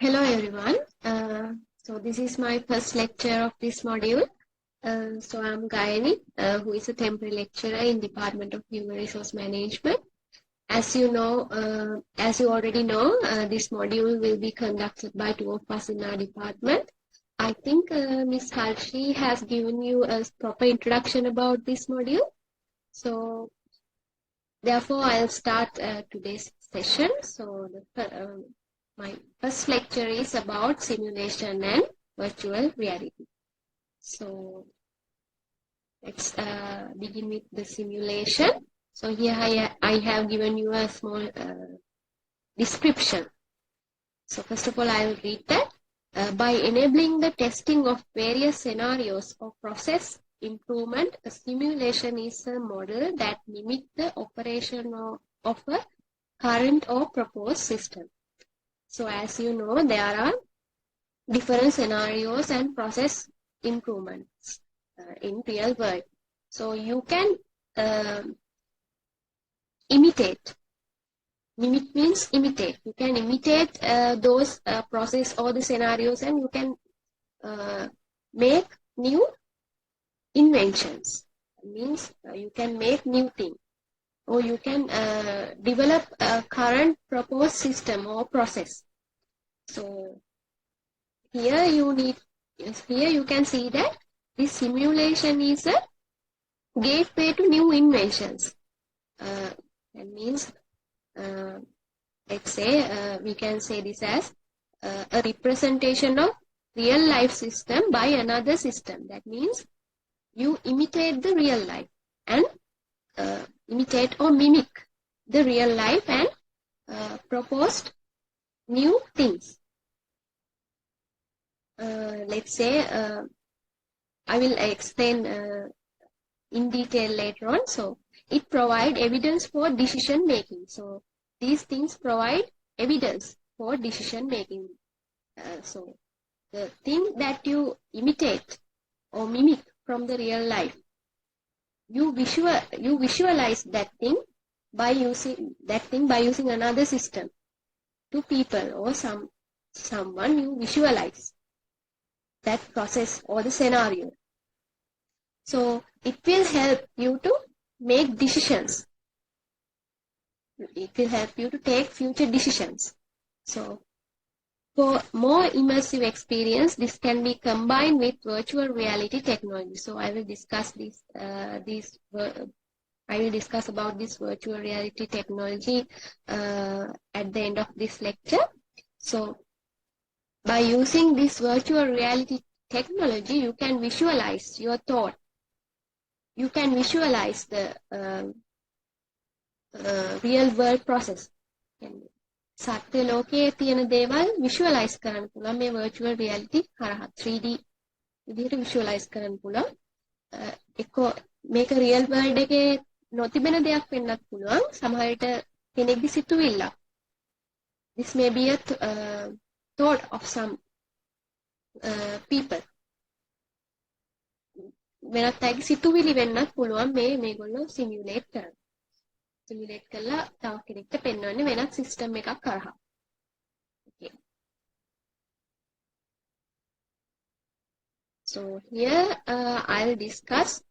Hello everyone. So this is my first lecture of this module. So I'm Gayani, who is a temporary lecturer in Department of Human Resource Management. As you already know, this module will be conducted by two of us in our department. I think Ms. Harshi has given you a proper introduction about this module. So therefore, I'll start today's session. So my first lecture is about simulation and virtual reality. So let's begin with the simulation. So here I have given you a small description. So first of all, I will read that. By enabling the testing of various scenarios of process improvement, a simulation is a model that mimics the operation of a current or proposed system. So as you know, there are different scenarios and process improvements in real world. So you can imitate. Mimic means imitate. You can imitate those process or the scenarios, and you can make new inventions. That means you can make new things, or you can develop a current proposed system or process. So here you can see that this simulation is a gateway to new inventions. That means, let's say, we can say this as a representation of real life system by another system. That means you imitate the real life and imitate or mimic the real life and proposed new things. Let's say, I will explain in detail later on. So it provides evidence for decision making. So these things provide evidence for decision making. So the thing that you imitate or mimic from the real life, you visualize that thing by using another system. To people or someone, you visualize that process or the scenario. So it will help you to make decisions. It will help you to take future decisions. So for more immersive experience, this can be combined with virtual reality technology. So I will discuss I will discuss about this virtual reality technology at the end of this lecture. So by using this virtual reality technology, you can visualize your thought. You can visualize the real world process. සත්‍ය ලෝකයේ තියෙන දේවල් visualize කරන්න පුළුවන් මේ virtual reality හරහා 3D විදිහට visualize කරන්න පුළුවන්. එක්ක මේක real world එකේ නොතිබෙන දෙයක් වෙන්නත් පුළුවන්. සමහර විට කෙනෙක්ගේ සිතුවිල්ල. This may be a thought of some people. වෙනත් අයගේ සිතුවිලි වෙන්නත් පුළුවන් මේගොල්ලෝ simulate කරන්න. Simulate කරලා තව කෙනෙක්ට පෙන්වන්නේ වෙනත් system එකක් කරහා. Okay. So here I'll discuss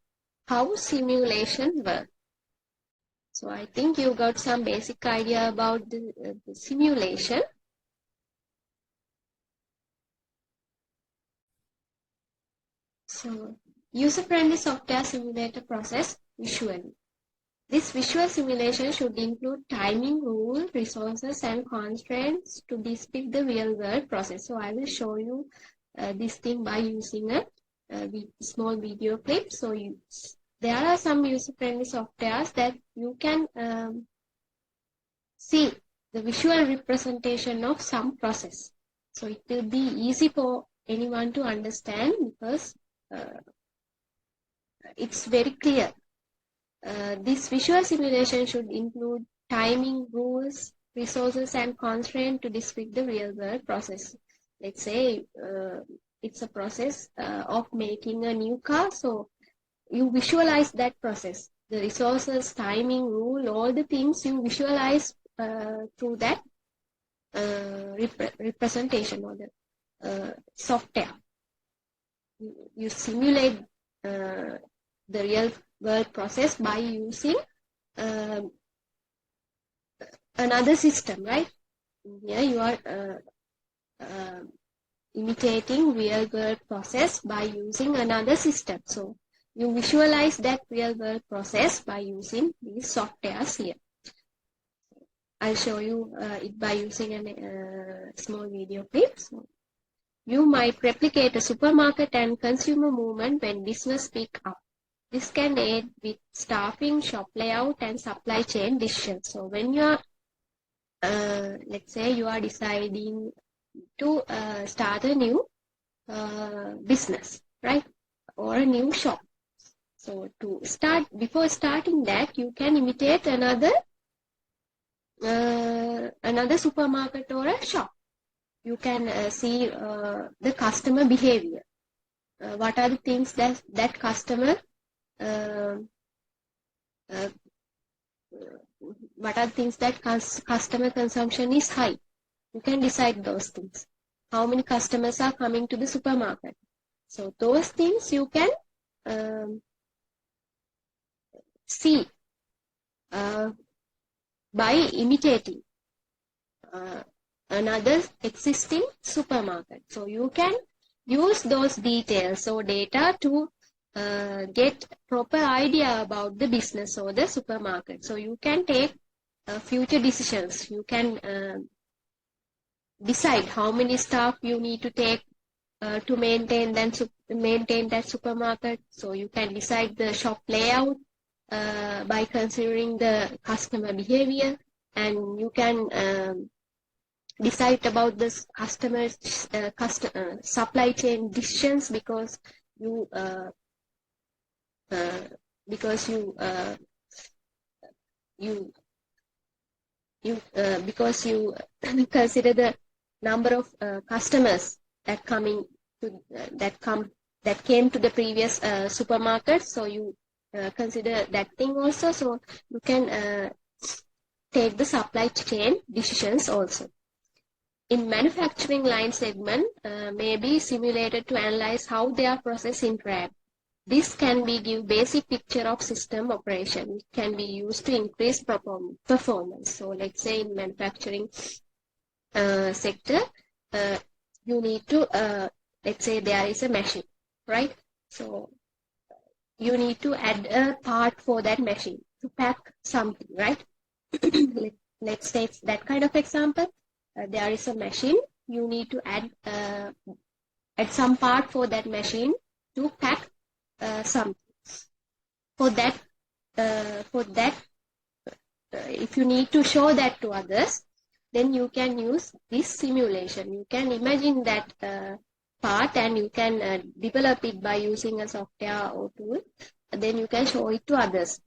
how simulation works. So I think you got some basic idea about the simulation. So user-friendly software simulate a process visually. This visual simulation should include timing, rules, resources, and constraints to depict the real-world process. So I will show you this thing by using a small video clip. So there are some user-friendly softwares that you can see the visual representation of some process. So it will be easy for anyone to understand because it's very clear. This visual simulation should include timing, rules, resources, and constraints to depict the real-world process. Let's say it's a process of making a new car. So you visualize that process. The resources, timing, rule, all the things you visualize through that representation or the software. You simulate the real world process by using another system, right? Here you are imitating real world process by using another system. So you visualize that real world process by using these softwares here. I'll show you it by using a small video clip. So you might replicate a supermarket and consumer movement when business pick up. This can aid with staffing, shop layout, and supply chain decisions. So when you are, let's say you are deciding to start a new business, right? Or a new shop. So to start, before starting that, you can imitate another supermarket or a shop. You can see the customer behavior. What are the things that customer what are the things that customer consumption is high? You can decide those things. How many customers are coming to the supermarket? So those things you can see by imitating another existing supermarket. So you can use those details or data to get proper idea about the business or the supermarket. So you can take future decisions. You can decide how many staff you need to take to maintain that supermarket. So you can decide the shop layout by considering the customer behavior, and you can decide about this customer's supply chain decisions because you consider the number of customers that came to the previous supermarket. So you consider that thing also. So you can take the supply chain decisions also. In manufacturing line segment may be simulated to analyze how their process interact. This can be give basic picture of system operation. It can be used to increase performance. So let's say in manufacturing sector, you need to, let's say there is a machine, right? So you need to add a part for that machine to pack something, right? Let's take that kind of example. There is a machine. You need to add some part for that machine to pack something. For that, if you need to show that to others, then you can use this simulation. You can imagine that part and you can develop it by using a software or tool. Then you can show it to others.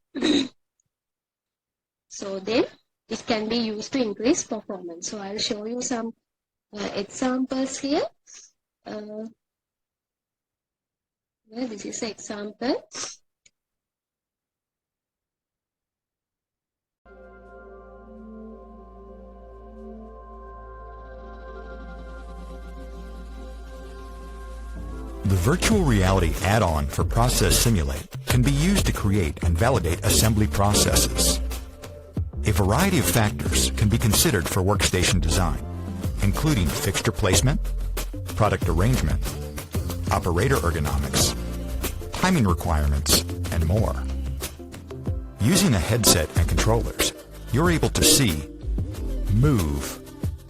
So then it can be used to increase performance. So I'll show you some examples here. This is an example. The virtual reality add-on for Process Simulate can be used to create and validate assembly processes. A variety of factors can be considered for workstation design, including fixture placement, product arrangement, operator ergonomics, timing requirements, and more. Using a headset and controllers, you're able to see, move,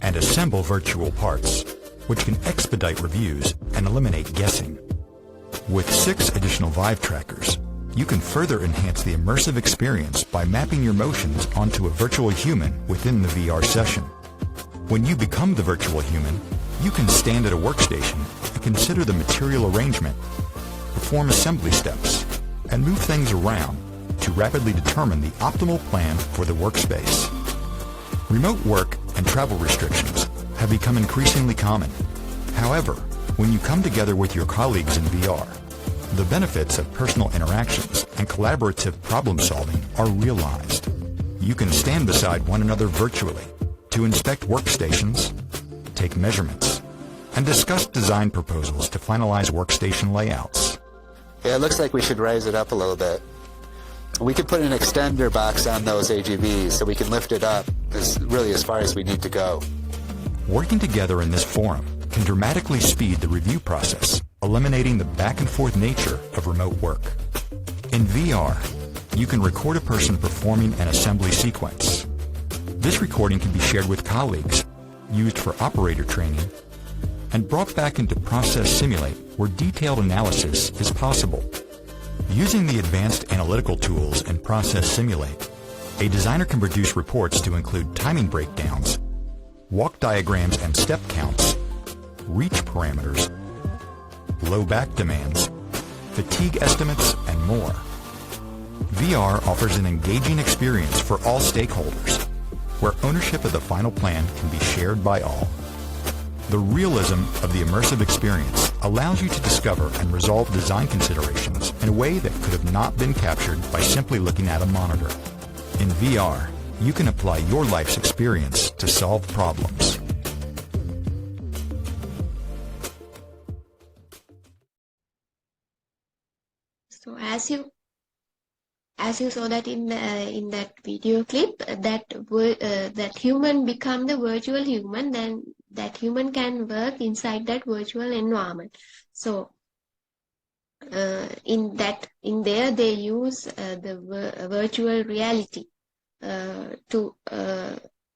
and assemble virtual parts, which can expedite reviews and eliminate guessing. With 6 additional Vive trackers, you can further enhance the immersive experience by mapping your motions onto a virtual human within the VR session. When you become the virtual human, you can stand at a workstation and consider the material arrangement, perform assembly steps, and move things around to rapidly determine the optimal plan for the workspace. Remote work and travel restrictions have become increasingly common. However, when you come together with your colleagues in VR, the benefits of personal interactions and collaborative problem solving are realized. You can stand beside one another virtually, to inspect workstations, take measurements, and discuss design proposals to finalize workstation layouts. Yeah, it looks like we should raise it up a little bit. We could put an extender box on those AGVs so we can lift it up really as far as we need to go. Working together in this forum can dramatically speed the review process, eliminating the back-and-forth nature of remote work. In VR, you can record a person performing an assembly sequence. This recording can be shared with colleagues, used for operator training, and brought back into Process Simulate where detailed analysis is possible. Using the advanced analytical tools in Process Simulate, a designer can produce reports to include timing breakdowns, walk diagrams and step counts, reach parameters, low back demands, fatigue estimates, and more. VR offers an engaging experience for all stakeholders, where ownership of the final plan can be shared by all. The realism of the immersive experience allows you to discover and resolve design considerations in a way that could have not been captured by simply looking at a monitor. In VR, you can apply your life's experience to solve problems. So as you saw that in that video clip, that human become the virtual human, then that human can work inside that virtual environment. So in there they use the virtual reality to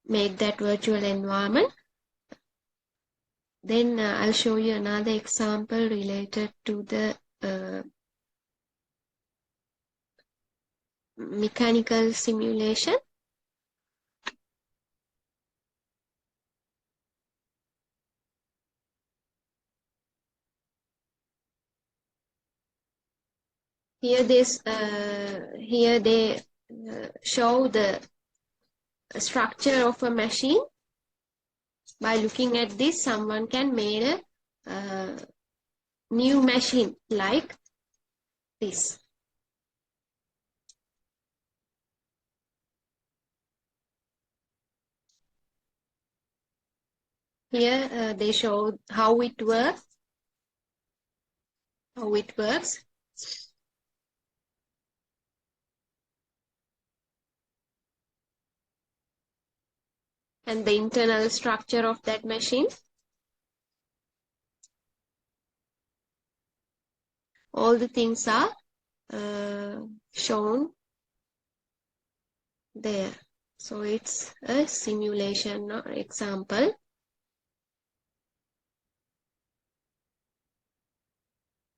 make that virtual environment. Then I'll show you another example related to the mechanical simulation. Here they show the structure of a machine. By looking at this, someone can make a new machine like this. Here they show how it works. And the internal structure of that machine. All the things are shown there. So it's a simulation example.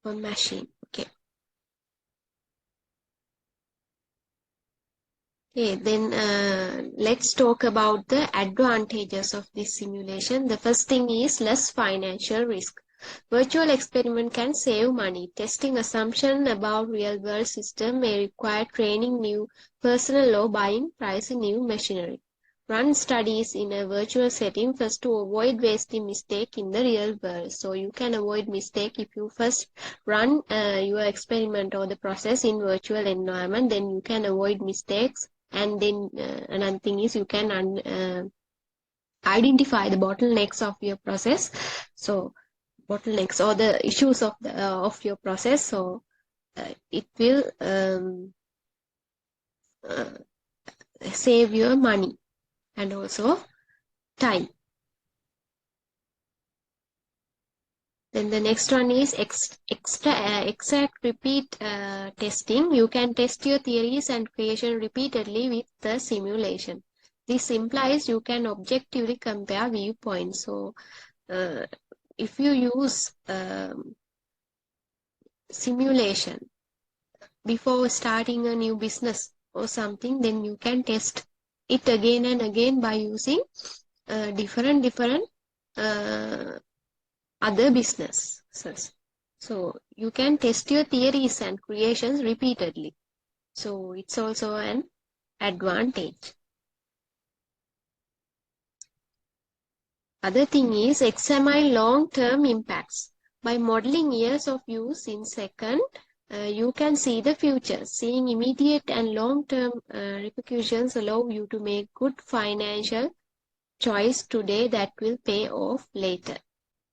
For machine. Okay, then let's talk about the advantages of this simulation. The first thing is less financial risk. Virtual experiment can save money. Testing assumption about real-world system may require training new personnel or buying price new machinery. Run studies in a virtual setting first to avoid wasting mistake in the real world. So you can avoid mistake if you first run your experiment or the process in virtual environment, then you can avoid mistakes. And then another thing is you can identify the bottlenecks of your process. So bottlenecks or the issues of your process. So it will save your money and also time. Then the next one is exact repeat testing. You can test your theories and creation repeatedly with the simulation. This implies you can objectively compare viewpoints. So if you use simulation before starting a new business or something, then you can test it again and again by using different other businesses. So you can test your theories and creations repeatedly. So it's also an advantage. Other thing is examine long-term impacts. By modeling years of use in second, you can see the future. Seeing immediate and long-term repercussions allow you to make good financial choice today that will pay off later.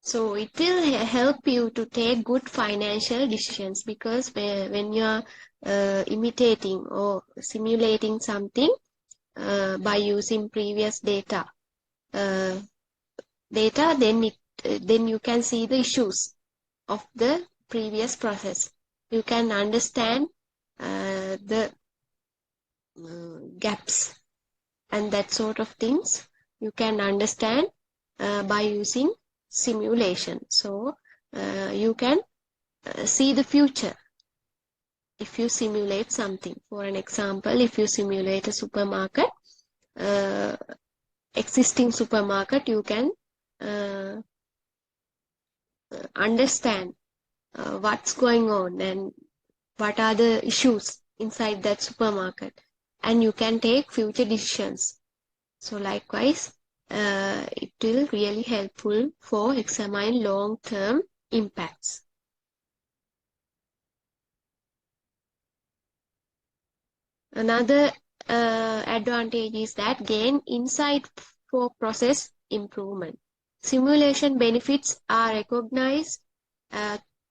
So it will help you to take good financial decisions, because when you are imitating or simulating something by using previous data, then you can see the issues of the previous process. You can understand the gaps and that sort of things. You can understand by using simulation. So you can see the future if you simulate something. For an example, if you simulate a supermarket, existing supermarket, you can understand what's going on and what are the issues inside that supermarket, and you can take future decisions. So likewise, it will really helpful for examine long-term impacts. Another advantage is that gain insight for process improvement. Simulation benefits are recognized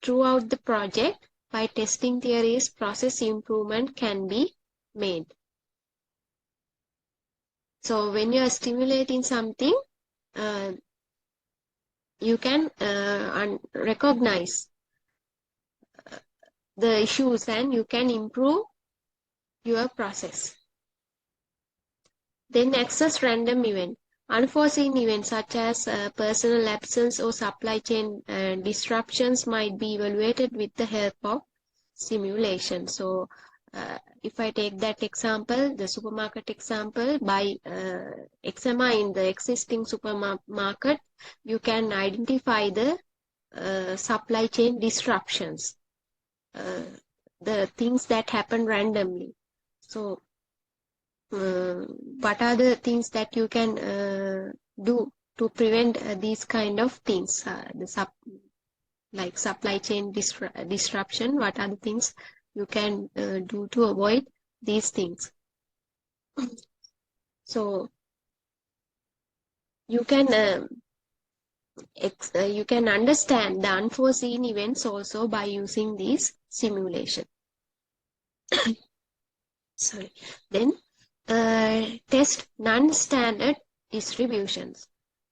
throughout the project. By testing theories, process improvement can be made. So when you are stimulating something, you can recognize the issues and you can improve your process. Then access random event. Unforeseen events such as personal absence or supply chain disruptions might be evaluated with the help of simulation. So if I take that example, the supermarket example, by examining the existing supermarket, you can identify the supply chain disruptions, the things that happen randomly. So what are the things that you can do to prevent these kind of things, like supply chain disruption? What are the things you can do to avoid these things? So you can understand the unforeseen events also by using these simulation. Sorry. Then test non-standard distributions.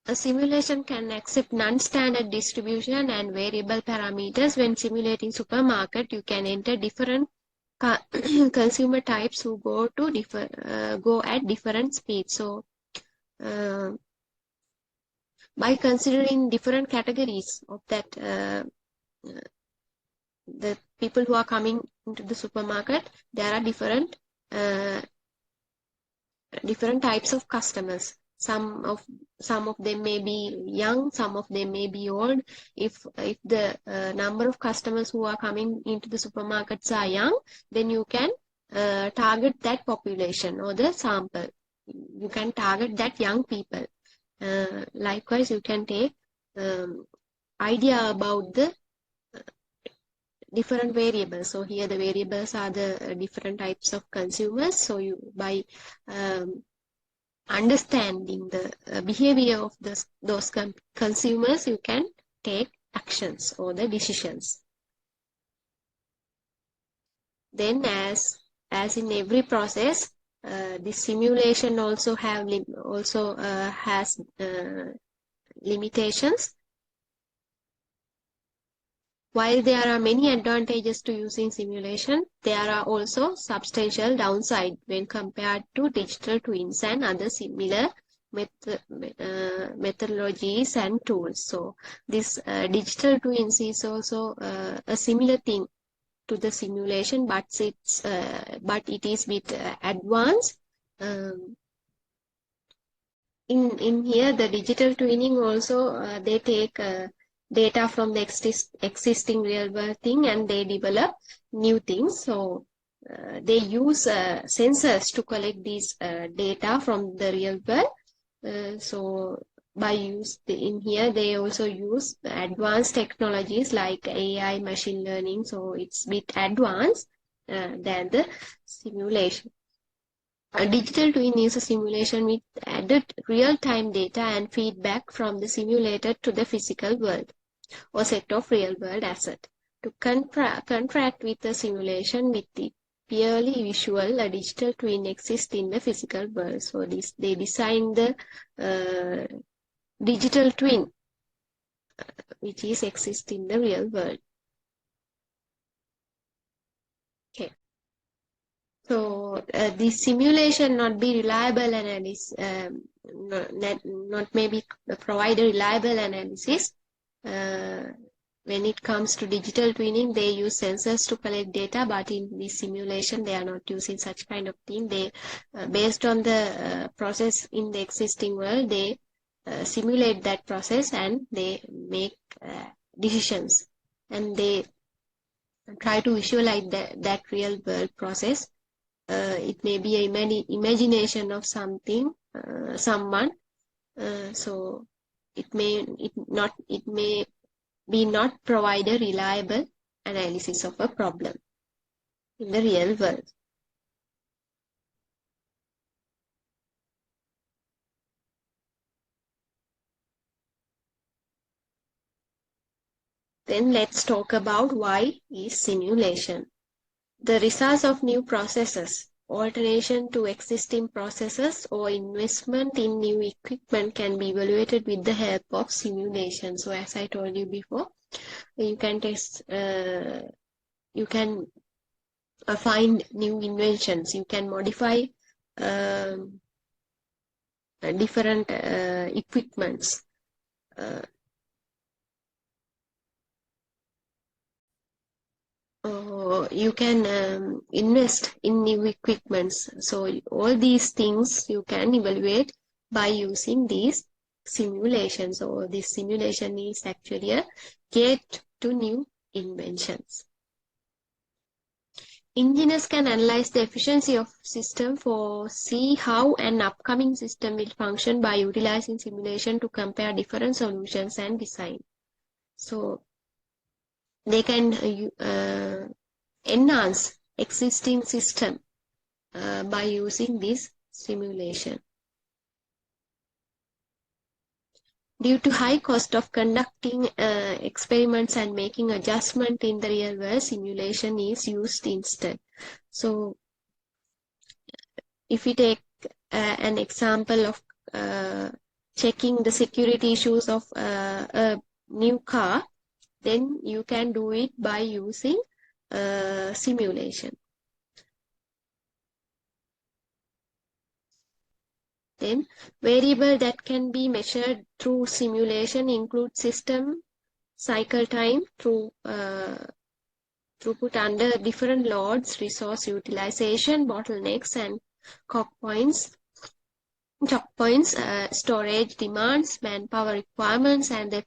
A simulation can accept non-standard distribution and variable parameters. When simulating supermarket, you can enter different consumer types who go at different speeds. So by considering different categories of that, the people who are coming into the supermarket, there are different types of customers. Some of them may be young, some of them may be old. If the number of customers who are coming into the supermarkets are young, then you can target that population or the sample. You can target that young people. Likewise, you can take idea about the different variables. So here the variables are the different types of consumers. So you, by understanding the behavior of those consumers, you can take actions or the decisions. Then as in every process, the simulation also has limitations. While there are many advantages to using simulation, there are also substantial downsides when compared to digital twins and other similar methodologies and tools. So this digital twins is also a similar thing to the simulation, but it is bit advanced. In here, the digital twinning also they take data from the existing real world thing and they develop new things. So they use sensors to collect these data from the real world. So in here they also use advanced technologies like AI, machine learning. So it's a bit advanced than the simulation. A digital twin is a simulation with added real-time data and feedback from the simulator to the physical world or set of real-world assets. To contract with the simulation with the purely visual, a digital twin exists in the physical world. So they designed the digital twin, which is exist in the real world. Okay. So this simulation not be reliable analysis, not maybe provide a reliable analysis. When it comes to digital twinning, they use sensors to collect data, but in this simulation, they are not using such kind of thing. They, based on the process in the existing world, they simulate that process and they make decisions, and they try to visualize that real world process. It may be an imagination of something, someone. So it may be not provide a reliable analysis of a problem in the real world. Then let's talk about why is simulation. The results of new processes, alteration to existing processes, or investment in new equipment can be evaluated with the help of simulation. So as I told you before, you can test, you can find new inventions, you can modify different equipments. You can invest in new equipments. So all these things you can evaluate by using these simulations. So this simulation is actually a gate to new inventions. Engineers can analyze the efficiency of system for see how an upcoming system will function by utilizing simulation to compare different solutions and design. So they can enhance existing system by using this simulation. Due to high cost of conducting experiments and making adjustment in the real world, simulation is used instead. So if we take an example of checking the security issues of a new car, then you can do it by using simulation. Then variable that can be measured through simulation include system cycle time, throughput under different loads, resource utilization, bottlenecks and choke points, storage demands, manpower requirements, and the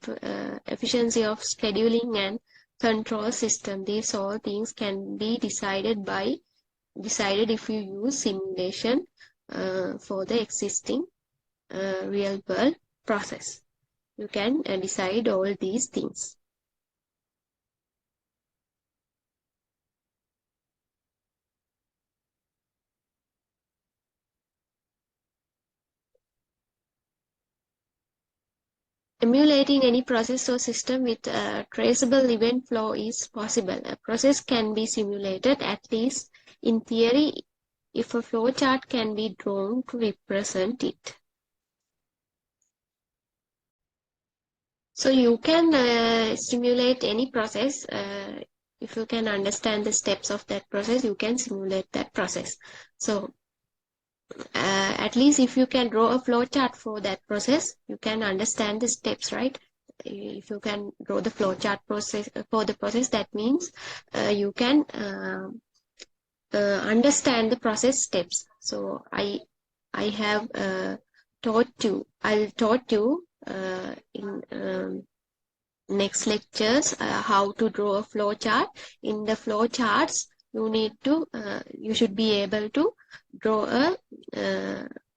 efficiency of scheduling and control system. These all things can be decided if you use simulation for the existing real world process. You can decide all these things. Emulating any process or system with a traceable event flow is possible. A process can be simulated, at least in theory, if a flowchart can be drawn to represent it. So you can simulate any process. If you can understand the steps of that process, you can simulate that process. So at least if you can draw a flowchart for that process, you can understand the steps, right? If you can draw the flowchart process for the process, that means you can understand the process steps. So I have taught you in next lectures how to draw a flowchart. In the flowcharts, you should be able to draw a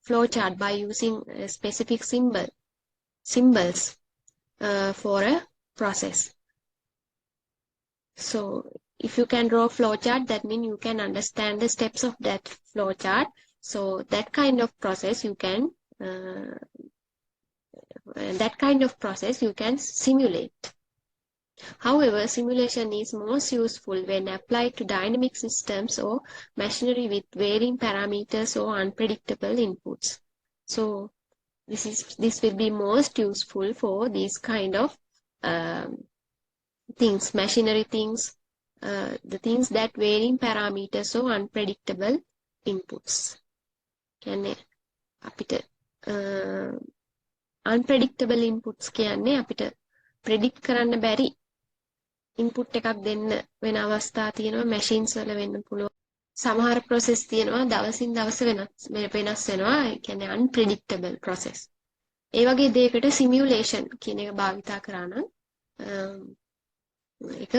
flowchart by using specific symbols for a process. So if you can draw a flowchart, that means you can understand the steps of that flowchart. So that kind of process you can simulate. However, simulation is most useful when applied to dynamic systems or machinery with varying parameters or unpredictable inputs. So this will be most useful for these kind of things, machinery things, the things that varying parameters or unpredictable inputs. කියන්නේ අපිට unpredictable inputs කියන්නේ අපිට predict කරන්න බැරි input එකක් දෙන්න වෙන අවස්ථා තියෙනවා machines වල වෙන්න පුළුවන්. සමහර process තියෙනවා දවසින් දවස වෙනස් වෙනවා. ඒ කියන්නේ unpredictable process. ඒ වගේ දෙයකට simulation කියන එක භාවිතා කරා නම් ඒක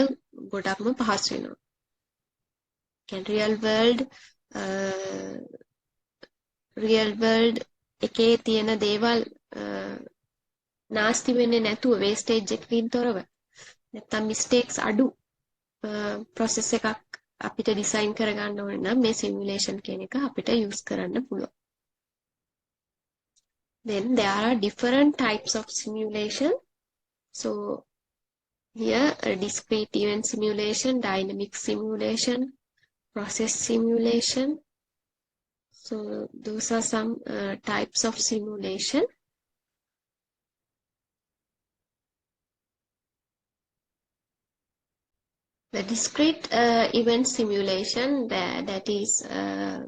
ගොඩක්ම පහසු වෙනවා. කියන්නේ real world එකේ තියෙන දේවල් නාස්ති වෙන්නේ නැතුව wastage එකකින් තොරව නැත්තම් mistakes අඩු process එකක් අපිට design කරගන්න ඕන නම් මේ simulation කියන එක අපිට use කරන්න පුළුවන්. Then there are different types of simulation. So here a discrete event simulation, dynamic simulation, process simulation. So those are some types of simulation. The discrete event simulation, that is a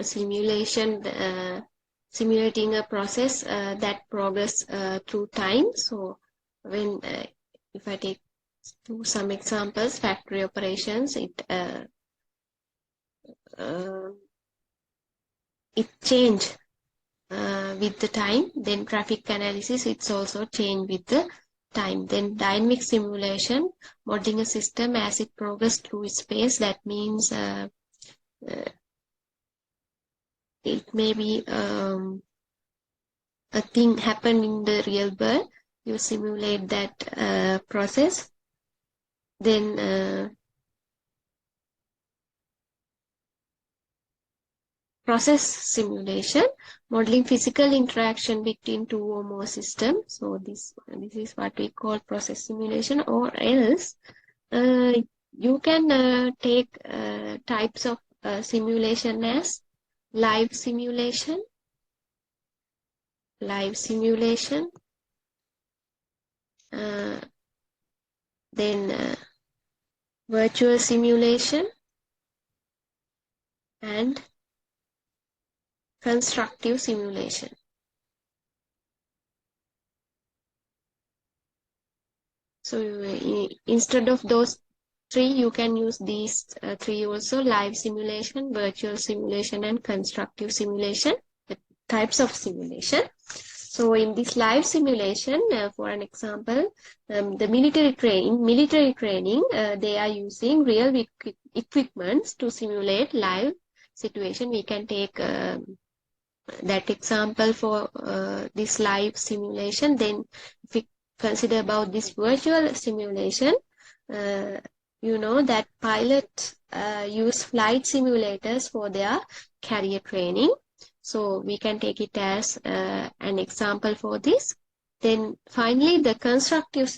simulation simulating a process that progress through time. So when if I take some examples, factory operations, it change with the time. Then traffic analysis, it's also change with the time. Then dynamic simulation, modeling a system as it progresses through space. That means it may be a thing happen in the real world. You simulate that process. Then process simulation, modeling physical interaction between two or more systems. So this is what we call process simulation. Or else you can take types of simulation as live simulation, then virtual simulation, and constructive simulation. So instead of those three, you can use these three also: live simulation, virtual simulation, and constructive simulation, the types of simulation. So in this live simulation, for an example, the military training, they are using real equipments to simulate live situation. We can take that example for this live simulation. Then if we consider about this virtual simulation, you know that pilots use flight simulators for their career training. So we can take it as an example for this. Then finally, the constructive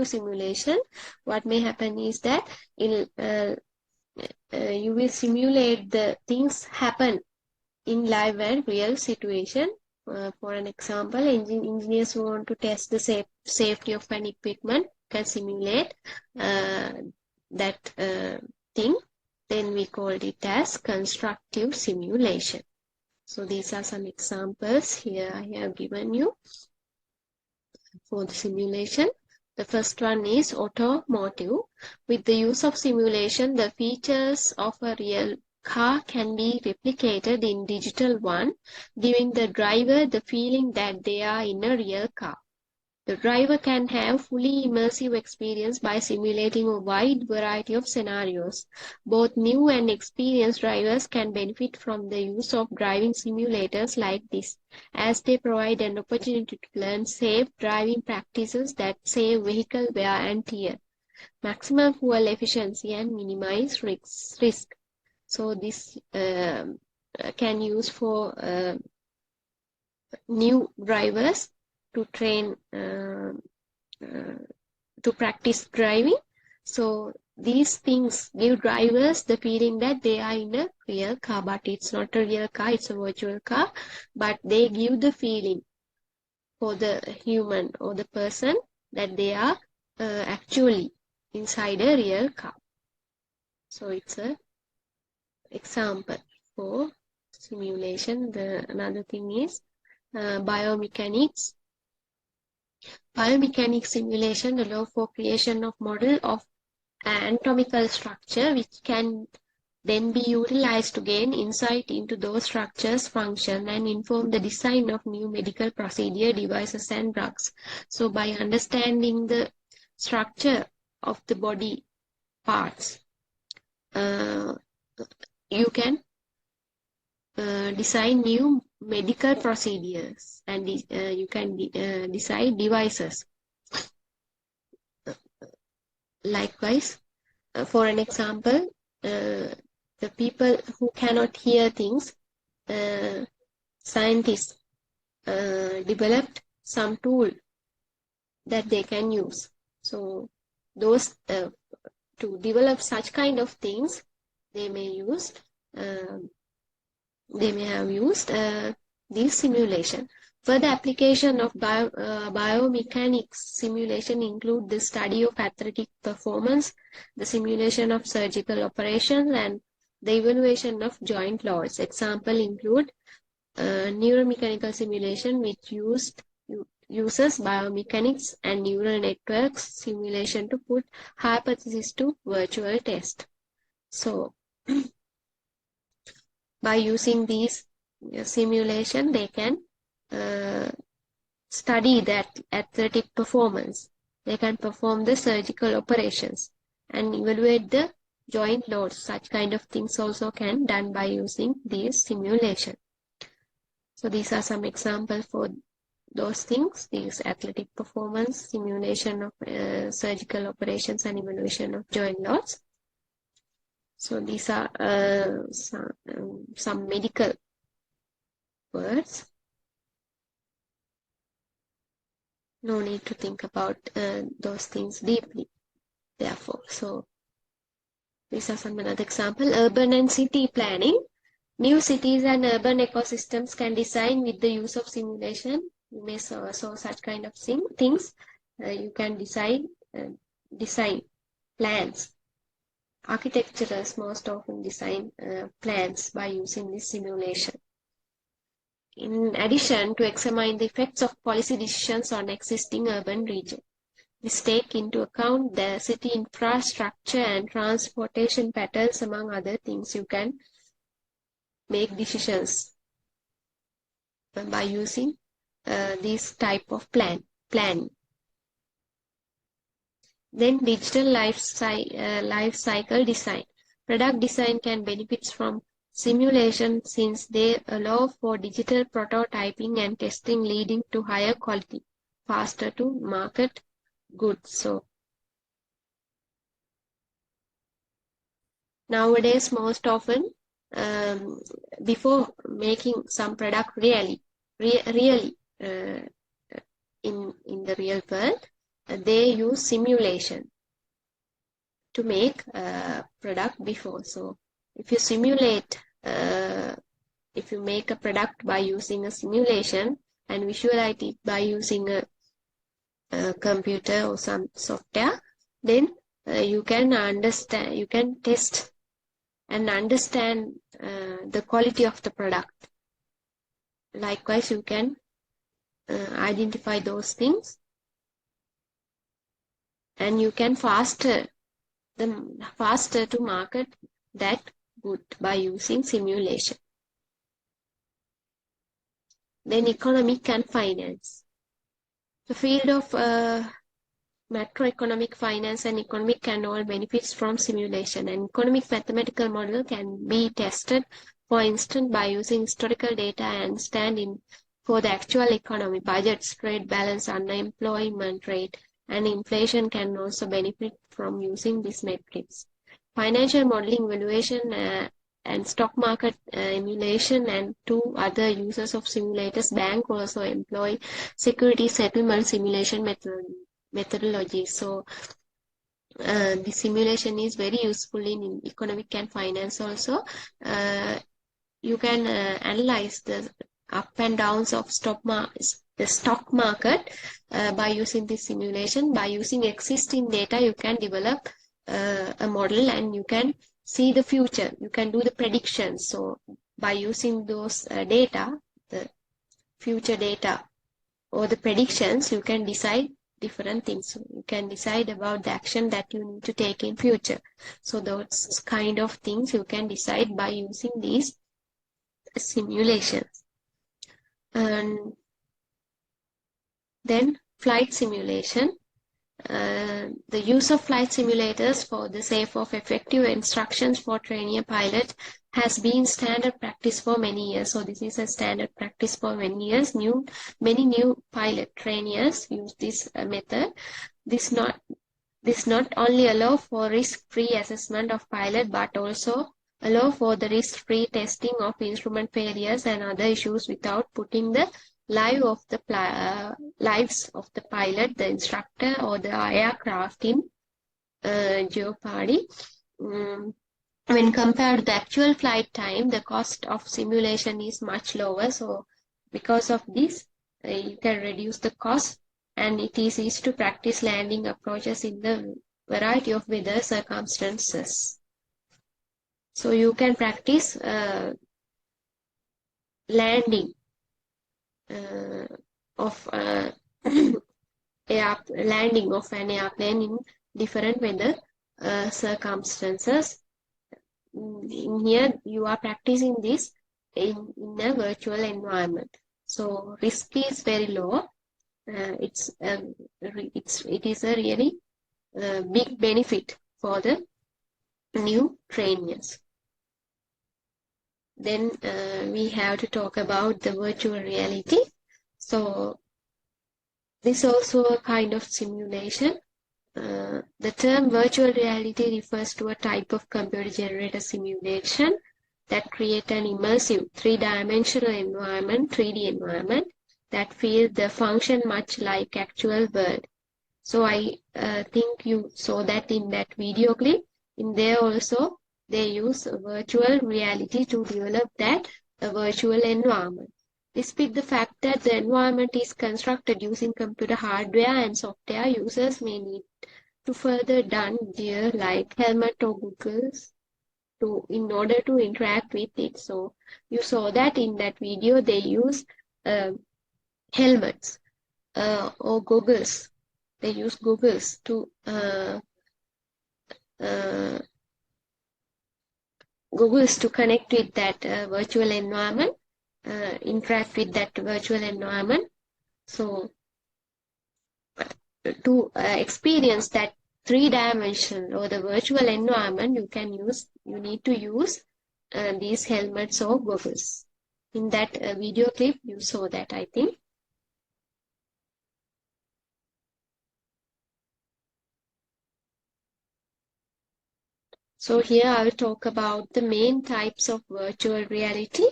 simulation, what may happen is that you will simulate the things happen in live and real situation. For an example, engineers who want to test the safety of an equipment can simulate that thing. Then we called it as constructive simulation. So these are some examples here I have given you for the simulation. The first one is automotive. With the use of simulation, the features of a real car can be replicated in digital one, giving the driver the feeling that they are in a real car. The driver can have fully immersive experience by simulating a wide variety of scenarios. Both new and experienced drivers can benefit from the use of driving simulators like this, as they provide an opportunity to learn safe driving practices that save vehicle wear and tear, maximum fuel efficiency, and minimize risk. So this can use for new drivers to train to practice driving. So these things give drivers the feeling that they are in a real car, but it's not a real car, it's a virtual car, but they give the feeling for the human or the person that they are actually inside a real car. So it's a example for simulation. Another thing is biomechanics. Biomechanics simulation allow for creation of model of anatomical structure which can then be utilized to gain insight into those structures' function and inform the design of new medical procedure, devices and drugs. So by understanding the structure of the body parts, you can design new medical procedures and you can design devices. Likewise, for an example, the people who cannot hear things, scientists developed some tool that they can use. So those to develop such kind of things, they may use they may have used this simulation. Further application of biomechanics simulation include the study of athletic performance, the simulation of surgical operations, and the evaluation of joint loads. Example include neuromechanical simulation, which uses biomechanics and neural networks simulation to put hypothesis to virtual test. So by using these simulation, they can study that athletic performance. They can perform the surgical operations and evaluate the joint loads. Such kind of things also can done by using these simulation. So these are some examples for those things, these athletic performance, simulation of surgical operations and evaluation of joint loads. So these are some medical words. No need to think about those things deeply, therefore. So these are some another example. Urban and city planning. New cities and urban ecosystems can design with the use of simulation. You may saw such kind of things. You can design plans. Architecturers most often design plans by using this simulation. In addition, to examine the effects of policy decisions on existing urban region. This take into account the city infrastructure and transportation patterns, among other things. You can make decisions by using this type of planning. Then digital life cycle design. Product design can benefit from simulation since they allow for digital prototyping and testing, leading to higher quality, faster to market goods. So nowadays, most often, before making some product really in the real world, they use simulation to make a product before. So if you simulate, if you make a product by using a simulation and visualize it by using a computer or some software, then you can understand, you can test and understand the quality of the product. Likewise, you can identify those things, and you can faster to market that good by using simulation. Then economic and finance. The field of macroeconomic finance and economic can all benefits from simulation. An economic mathematical model can be tested, for instance, by using historical data and stand-in for the actual economy. Budgets, trade balance, unemployment rate, and inflation can also benefit from using these metrics. Financial modeling, evaluation, and stock market emulation, and 2 other uses of simulators. Bank also employ security settlement simulation methodology. So the simulation is very useful in economic and finance also. You can analyze the up and downs of the stock market by using this simulation. By using existing data, you can develop a model and you can see the future. You can do the predictions. So by using those data, the future data or the predictions, you can decide different things. So you can decide about the action that you need to take in future. So those kind of things you can decide by using these simulations. And then flight simulation. The use of flight simulators for the sake of effective instructions for trainee pilots has been standard practice for many years. So this is a standard practice for many years. Many new pilot trainees use this method. This not only allow for risk-free assessment of pilot, but also allow for the risk-free testing of instrument failures and other issues without putting the lives of the pilot, the instructor, or the aircraft in jeopardy. When compared to the actual flight time, the cost of simulation is much lower. So because of this, you can reduce the cost, and it is easy to practice landing approaches in the variety of weather circumstances. So you can practice landing of landing of an airplane in different weather circumstances. In here, you are practicing this in a virtual environment. So risk is very low. It is a really big benefit for the new trainees. Then we have to talk about the virtual reality. So this is also a kind of simulation. The term virtual reality refers to a type of computer-generated simulation that create an immersive three-dimensional environment, 3D environment, that feels the function much like actual world. So I think you saw that in that video clip. In there also, they use virtual reality to develop that virtual environment. Despite the fact that the environment is constructed using computer hardware and software, users may need to further done gear like helmet or goggles in order to interact with it. So you saw that in that video they use helmets or goggles. They use goggles to connect with that virtual environment, interact with that virtual environment. So to experience that 3-dimension or the virtual environment, you need to use these helmets or goggles. In that video clip, you saw that, I think. So here I will talk about the main types of virtual reality.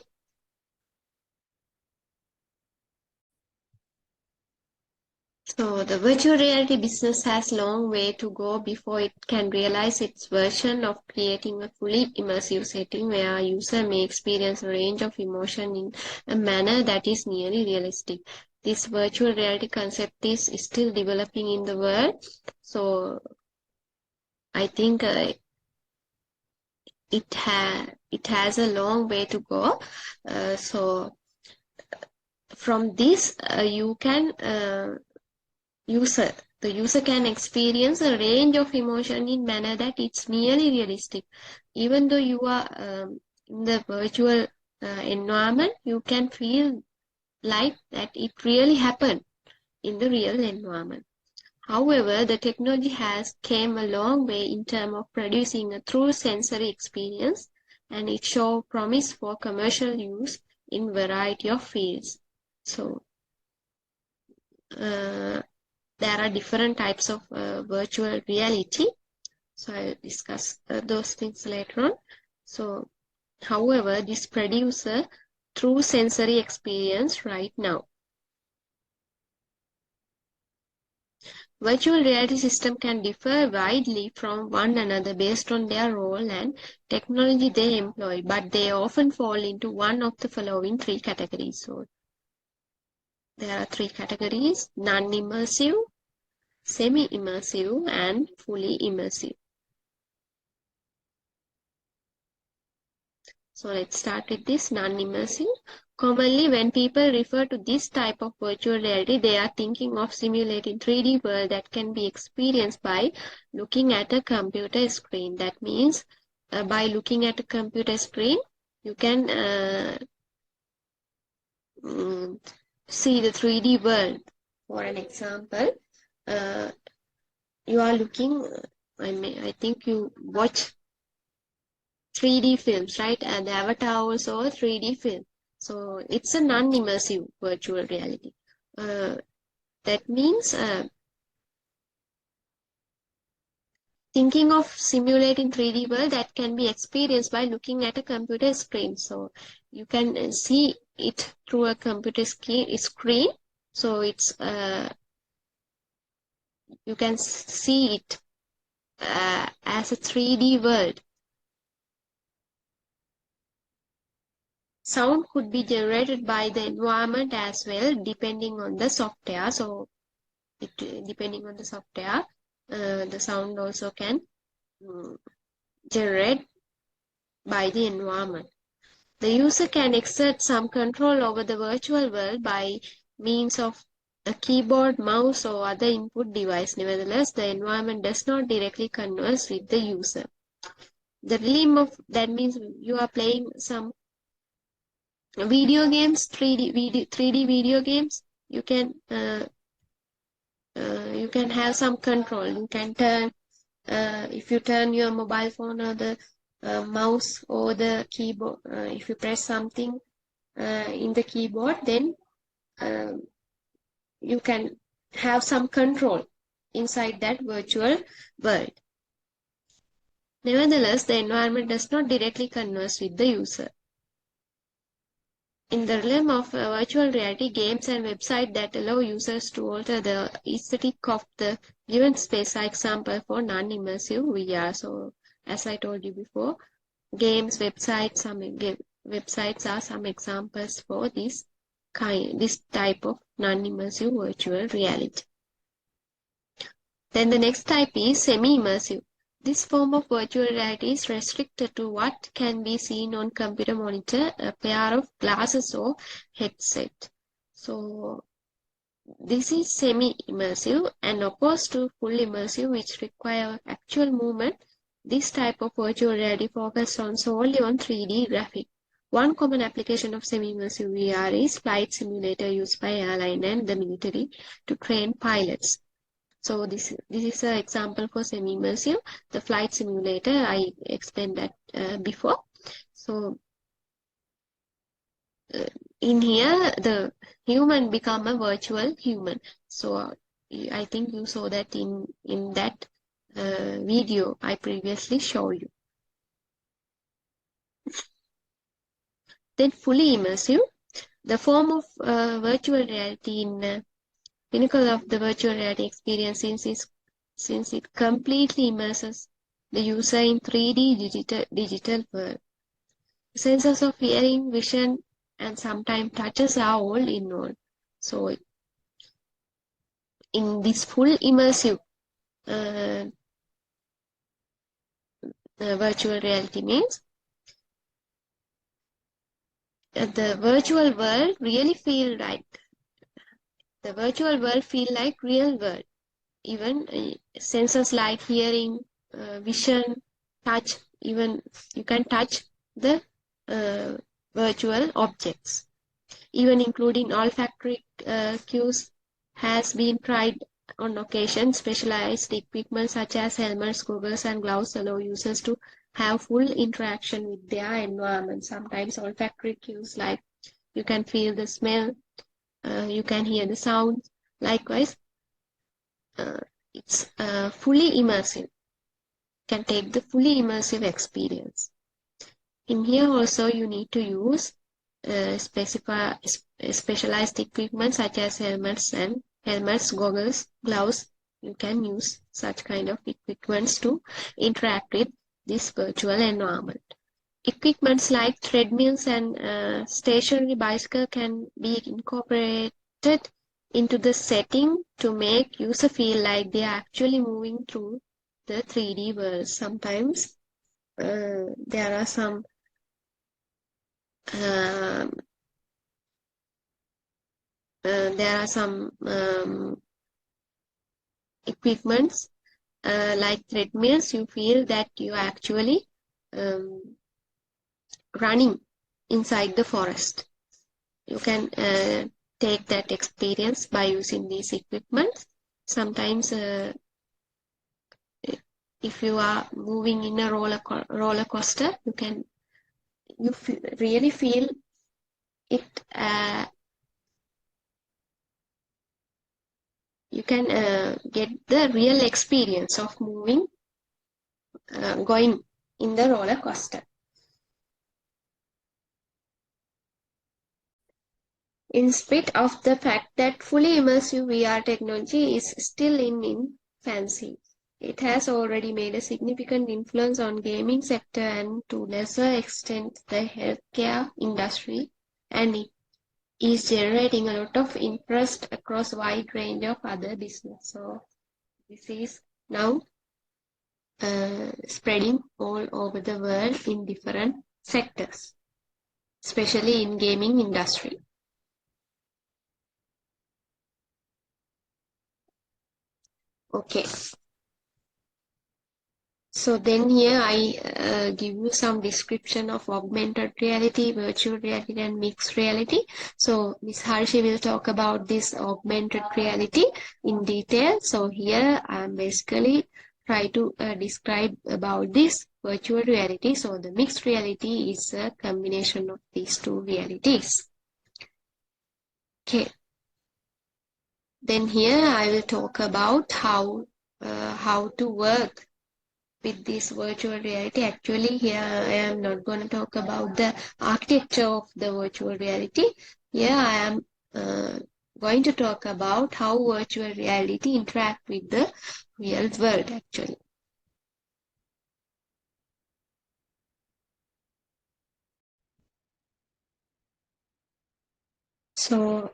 So the virtual reality business has a long way to go before it can realize its version of creating a fully immersive setting where a user may experience a range of emotion in a manner that is nearly realistic. This virtual reality concept is still developing in the world. So I think it has a long way to go. So from this, the user can experience a range of emotion in manner that it's nearly realistic. Even though you are in the virtual environment, you can feel like that it really happened in the real environment. However, the technology has came a long way in terms of producing a true sensory experience, and it shows promise for commercial use in variety of fields. So there are different types of virtual reality. So I'll discuss those things later on. So However, this produces a true sensory experience right now. Virtual reality systems can differ widely from one another based on their role and technology they employ, but they often fall into one of the following three categories. So there are three categories: non-immersive, semi-immersive, and fully immersive. So let's start with this non-immersive. Commonly, when people refer to this type of virtual reality, they are thinking of simulating 3D world that can be experienced by looking at a computer screen. That means by looking at a computer screen, you can see the 3D world. For an example, you are looking, I think you watch 3D films, right? And the Avatar also a 3D film. So it's a non-immersive virtual reality. That means thinking of simulating 3D world that can be experienced by looking at a computer screen. So you can see it through a computer screen. So it's you can see it as a 3D world. Sound could be generated by the environment as well, depending on the software. So, depending on the software, the sound also can generate by the environment. The user can exert some control over the virtual world by means of a keyboard, mouse, or other input device. Nevertheless, the environment does not directly converse with the user. The realm of that means you are playing some video games, 3D video games. You can have some control. You can turn if you turn your mobile phone or the mouse or the keyboard. If you press something in the keyboard, then you can have some control inside that virtual world. Nevertheless, the environment does not directly converse with the user. In the realm of virtual reality, games and websites that allow users to alter the aesthetic of the given space are example for non-immersive VR. So, as I told you before, games, websites, websites are some examples for this type of non-immersive virtual reality. Then the next type is semi-immersive. This form of virtual reality is restricted to what can be seen on computer monitor, a pair of glasses or headset. So this is semi-immersive and opposed to full immersive, which require actual movement. This type of virtual reality focuses solely on 3D graphics. One common application of semi-immersive VR is flight simulator used by airline and the military to train pilots. So this is an example for semi-immersive. The flight simulator, I explained that before. So in here, the human become a virtual human. So I think you saw that in that video I previously showed you. Then fully immersive, the form of virtual reality in pinnacle of the virtual reality experience since it completely immerses the user in 3D digital world. Senses of hearing, vision, and sometimes touches are all involved. So, in this full immersive virtual reality means the virtual world really feel right. The virtual world feel like real world. Even senses like hearing, vision, touch, even you can touch the virtual objects. Even including olfactory cues has been tried on occasion. Specialized equipment such as helmets, goggles, and gloves allow users to have full interaction with their environment. Sometimes olfactory cues like you can feel the smell, you can hear the sound. Likewise, it's fully immersive. Can take the fully immersive experience. In here also you need to use specialized equipment such as helmets, goggles, gloves. You can use such kind of equipments to interact with this virtual environment. Equipments like treadmills and stationary bicycle can be incorporated into the setting to make user feel like they are actually moving through the 3D world. Sometimes there are some equipments like treadmills. You feel that you are actually running inside the forest. You can take that experience by using these equipments. Sometimes if you are moving in a roller coaster, you really feel it. You can get the real experience of moving, going in the roller coaster. In spite of the fact that fully immersive VR technology is still in infancy, it has already made a significant influence on gaming sector and to lesser extent the healthcare industry, and it is generating a lot of interest across a wide range of other business. So this is now spreading all over the world in different sectors, especially in gaming industry. Okay. So then here I give you some description of augmented reality, virtual reality and mixed reality. So Ms. Harshi will talk about this augmented reality in detail. So here I'm basically try to describe about this virtual reality. So the mixed reality is a combination of these two realities. Okay. Then here I will talk about how to work with this virtual reality. Actually, here I am not going to talk about the architecture of the virtual reality. Here I am going to talk about how virtual reality interact with the real world actually. So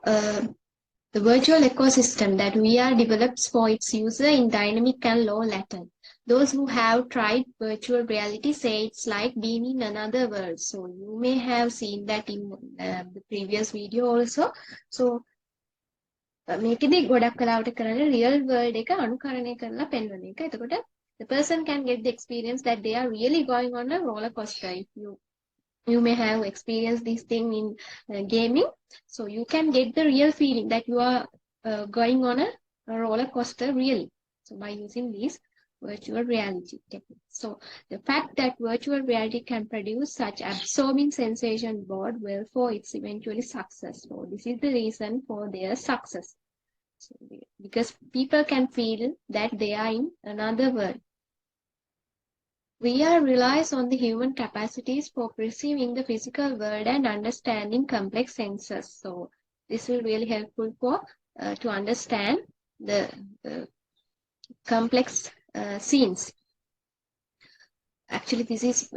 the virtual ecosystem that VR develops for its user in dynamic and low latent. Those who have tried virtual reality say it's like being in another world. So you may have seen that in the previous video also. So මේකෙදි ගොඩක් කලාවට කරන්නේ real world එක අනුකරණය කරලා පෙන්වන එක. එතකොට the person can get the experience that they are really going on a roller coaster. If you may have experienced this thing in gaming, so you can get the real feeling that you are going on a roller coaster really. So by using these virtual reality techniques. So the fact that virtual reality can produce such absorbing sensation bode well for its eventually success. So this is the reason for their success. So because people can feel that they are in another world. VR relies on the human capacities for perceiving the physical world and understanding complex senses. So this will really helpful for to understand the complex scenes. Actually, this is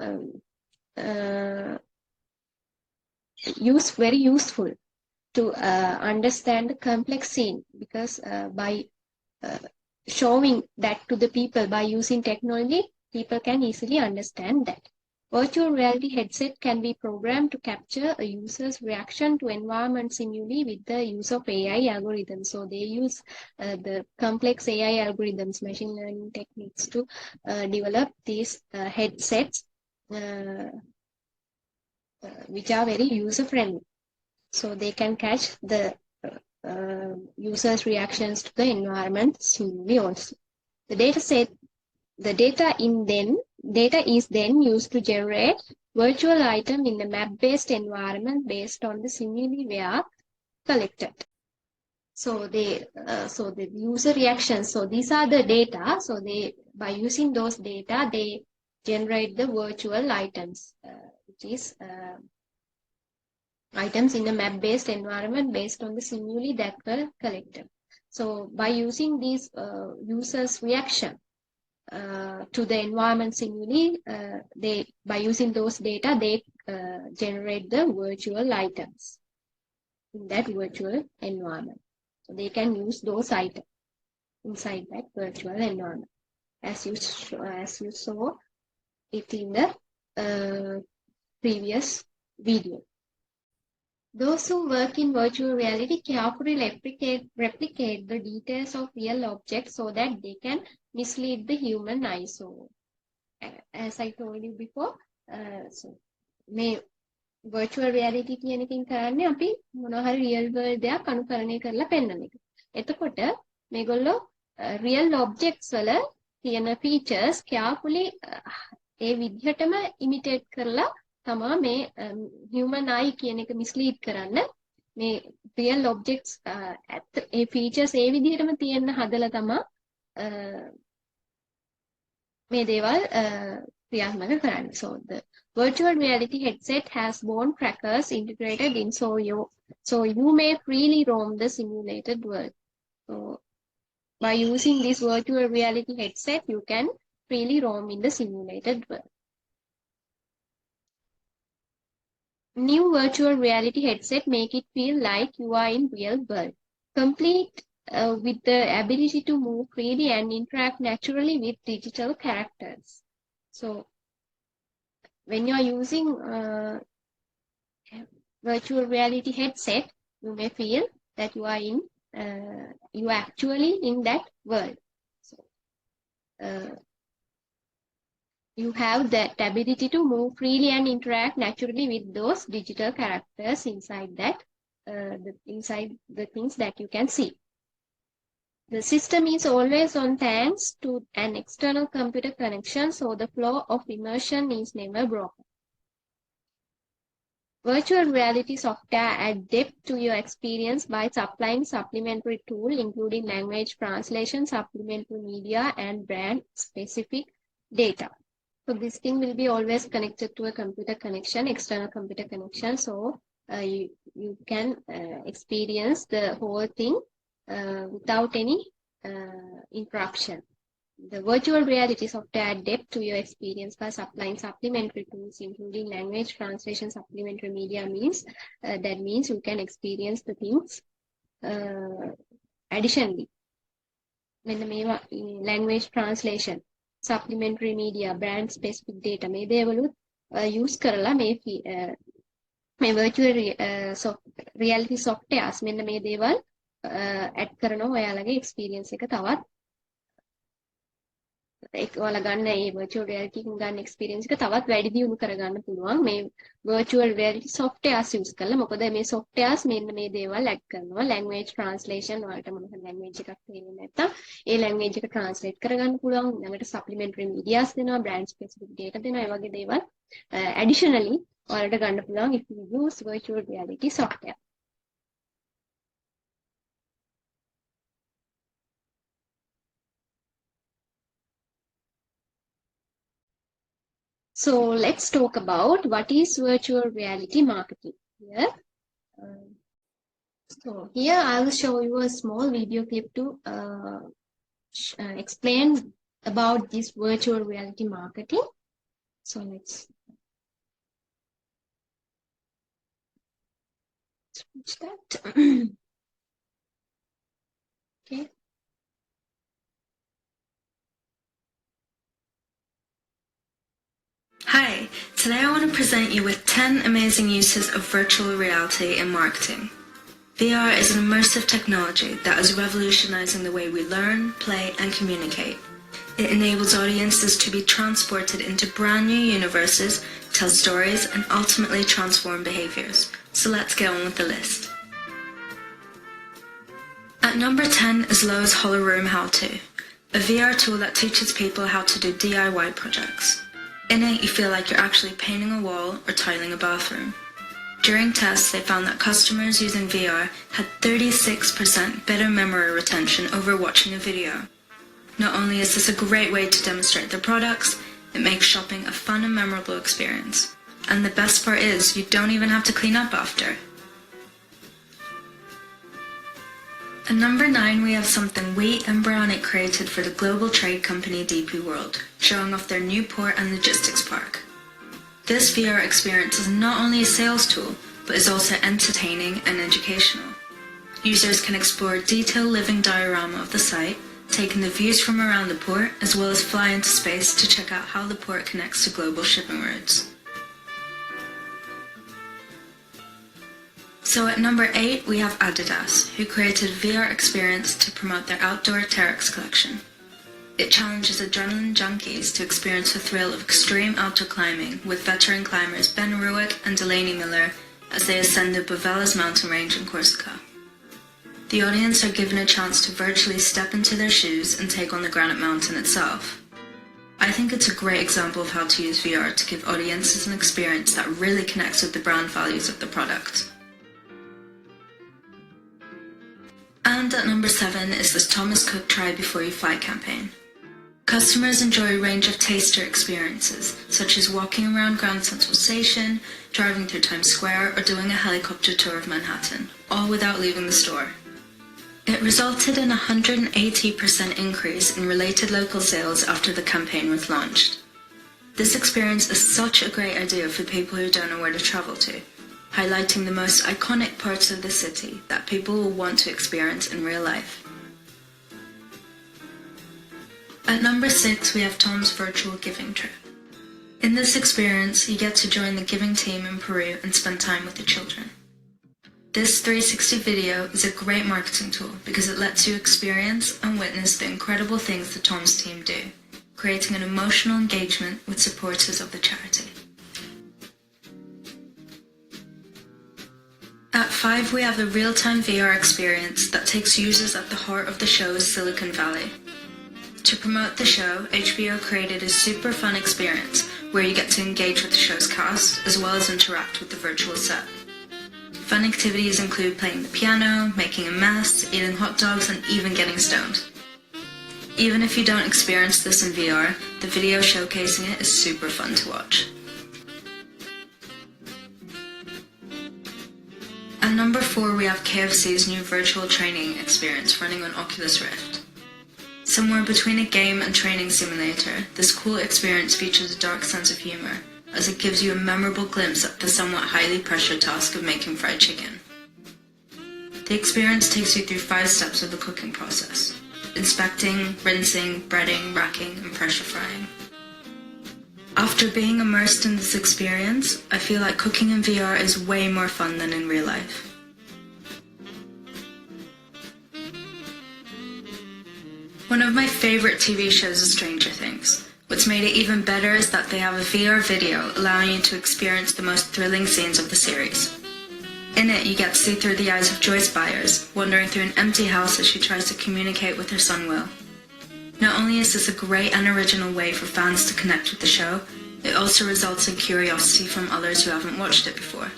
very useful to understand the complex scene, because by showing that to the people by using technology, people can easily understand that. Virtual reality headset can be programmed to capture a user's reaction to environment stimuli with the use of AI algorithms. So they use the complex AI algorithms, machine learning techniques to develop these headsets which are very user-friendly. So they can catch the user's reactions to the environment stimuli also. The data is then used to generate virtual item in a map-based environment based on the stimuli were collected. So the user reactions. So these are the data. So by using those data, they generate the virtual items which is items in a map-based environment based on the stimuli that were collected. So by using these users' reaction to the environment stimuli, by using those data, they generate the virtual items in that virtual environment. So they can use those items inside that virtual environment, as you saw it in the previous video. Those who work in virtual reality carefully replicate the details of real objects so that they can mislead the human eye. So, as I told you before, so may virtual reality කියන එකකින් කරන්නේ අපි මොනවා හරි real world දෙයක් අනුකරණය කරලා පෙන්වන එක. එතකොට මේගොල්ලෝ real objects වල තියෙන features carefully ඒ විදිහටම imitate කරලා තමා මේ human eye කියන එක mislead කරන්න මේ real objects ඒ features ඒ විදිහටම තියෙන්න හදලා තමා මේ දේවල් ක්‍රියාත්මක කරන්න. So the virtual reality headset has bone trackers integrated in, so you may freely roam the simulated world. So by using this virtual reality headset, you can freely roam in the simulated world. New virtual reality headset make it feel like you are in real world, complete with the ability to move freely and interact naturally with digital characters. So when you are using virtual reality headset, you may feel that you are actually in that world. So you have that ability to move freely and interact naturally with those digital characters inside that inside the things that you can see. The system is always on thanks to an external computer connection, so the flow of immersion is never broken. Virtual reality software add depth to your experience by supplying supplementary tools including language translation, supplementary media, and brand-specific data. So this thing will be always connected to a computer connection, external computer connection, so you can experience the whole thing without any interruption. The virtual reality software add depth to your experience by supplying supplementary tools including language translation, supplementary media means that means you can experience the things additionally. When the language translation, supplementary media, brand specific data මේ දේවලුත් use කරලා මේ virtual reality softwares මෙන්න මේ දේවල් add කරනවා ඔයාලගේ experience එක තවත් ඔයාලා ගන්න මේ virtual reality එකෙන් ගන්න experience එක තවත් වැඩි දියුණු කරගන්න පුළුවන් මේ virtual reality softwares use කරලා. මොකද මේ softwares මෙන්න මේ දේවල් add කරනවා. language translation වලට මොනවද language එකක් තේරෙන්නේ නැත්තම් ඒ language එක translate කරගන්න පුළුවන්. ළඟට supplementary medias දෙනවා, brand specific data දෙනවා. ඒ වගේ දේවල් additionally ඔයාලට ගන්න පුළුවන් if you use virtual reality software. So let's talk about what is virtual reality marketing here. So here I will show you a small video clip to explain about this virtual reality marketing. So let's switch that. Okay. Hi, today I want to present you with 10 amazing uses of virtual reality in marketing. VR is an immersive technology that is revolutionizing the way we learn, play, and communicate. It enables audiences to be transported into brand new universes, tell stories, and ultimately transform behaviors. So let's get on with the list. At number 10 is Lowe's HoloRoom How-To, a VR tool that teaches people how to do DIY projects. In it, you feel like you're actually painting a wall or tiling a bathroom. During tests, they found that customers using VR had 36% better memory retention over watching a video. Not only is this a great way to demonstrate their products, it makes shopping a fun and memorable experience. And the best part is, you don't even have to clean up after. At number 9, we have something we Embryonic created for the global trade company DP World, showing off their new port and logistics park. This VR experience is not only a sales tool, but is also entertaining and educational. Users can explore a detailed living diorama of the site, taking the views from around the port, as well as fly into space to check out how the port connects to global shipping routes. So at number 8, we have Adidas, who created a VR experience to promote their outdoor Terex collection. It challenges adrenaline junkies to experience the thrill of extreme outdoor climbing with veteran climbers Ben Ruick and Delaney Miller as they ascend the Bovelas mountain range in Corsica. The audience are given a chance to virtually step into their shoes and take on the granite mountain itself. I think it's a great example of how to use VR to give audiences an experience that really connects with the brand values of the product. And at number 7 is this Thomas Cook Try Before You Fly campaign. Customers enjoy a range of taster experiences, such as walking around Grand Central Station, driving through Times Square, or doing a helicopter tour of Manhattan, all without leaving the store. It resulted in a 180% increase in related local sales after the campaign was launched. This experience is such a great idea for people who don't know where to travel to, highlighting the most iconic parts of the city that people will want to experience in real life. At number 6, we have Tom's virtual giving trip. In this experience, you get to join the giving team in Peru and spend time with the children. This 360 video is a great marketing tool because it lets you experience and witness the incredible things the Tom's team do, creating an emotional engagement with supporters of the charity. At 5, we have the real-time VR experience that takes users at the heart of the show's Silicon Valley. To promote the show, HBO created a super fun experience where you get to engage with the show's cast as well as interact with the virtual set. Fun activities include playing the piano, making a mess, eating hot dogs, and even getting stoned. Even if you don't experience this in VR, the video showcasing it is super fun to watch. At number 4, we have KFC's new virtual training experience running on Oculus Rift. Somewhere between a game and training simulator, this cool experience features a dark sense of humor, as it gives you a memorable glimpse at the somewhat highly pressured task of making fried chicken. The experience takes you through 5 steps of the cooking process: inspecting, rinsing, breading, racking, and pressure frying. After being immersed in this experience, I feel like cooking in VR is way more fun than in real life. One of my favorite TV shows is Stranger Things. What's made it even better is that they have a VR video allowing you to experience the most thrilling scenes of the series. In it, you get to see through the eyes of Joyce Byers, wandering through an empty house as she tries to communicate with her son Will. Not only is this a great and original way for fans to connect with the show, it also results in curiosity from others who haven't watched it before.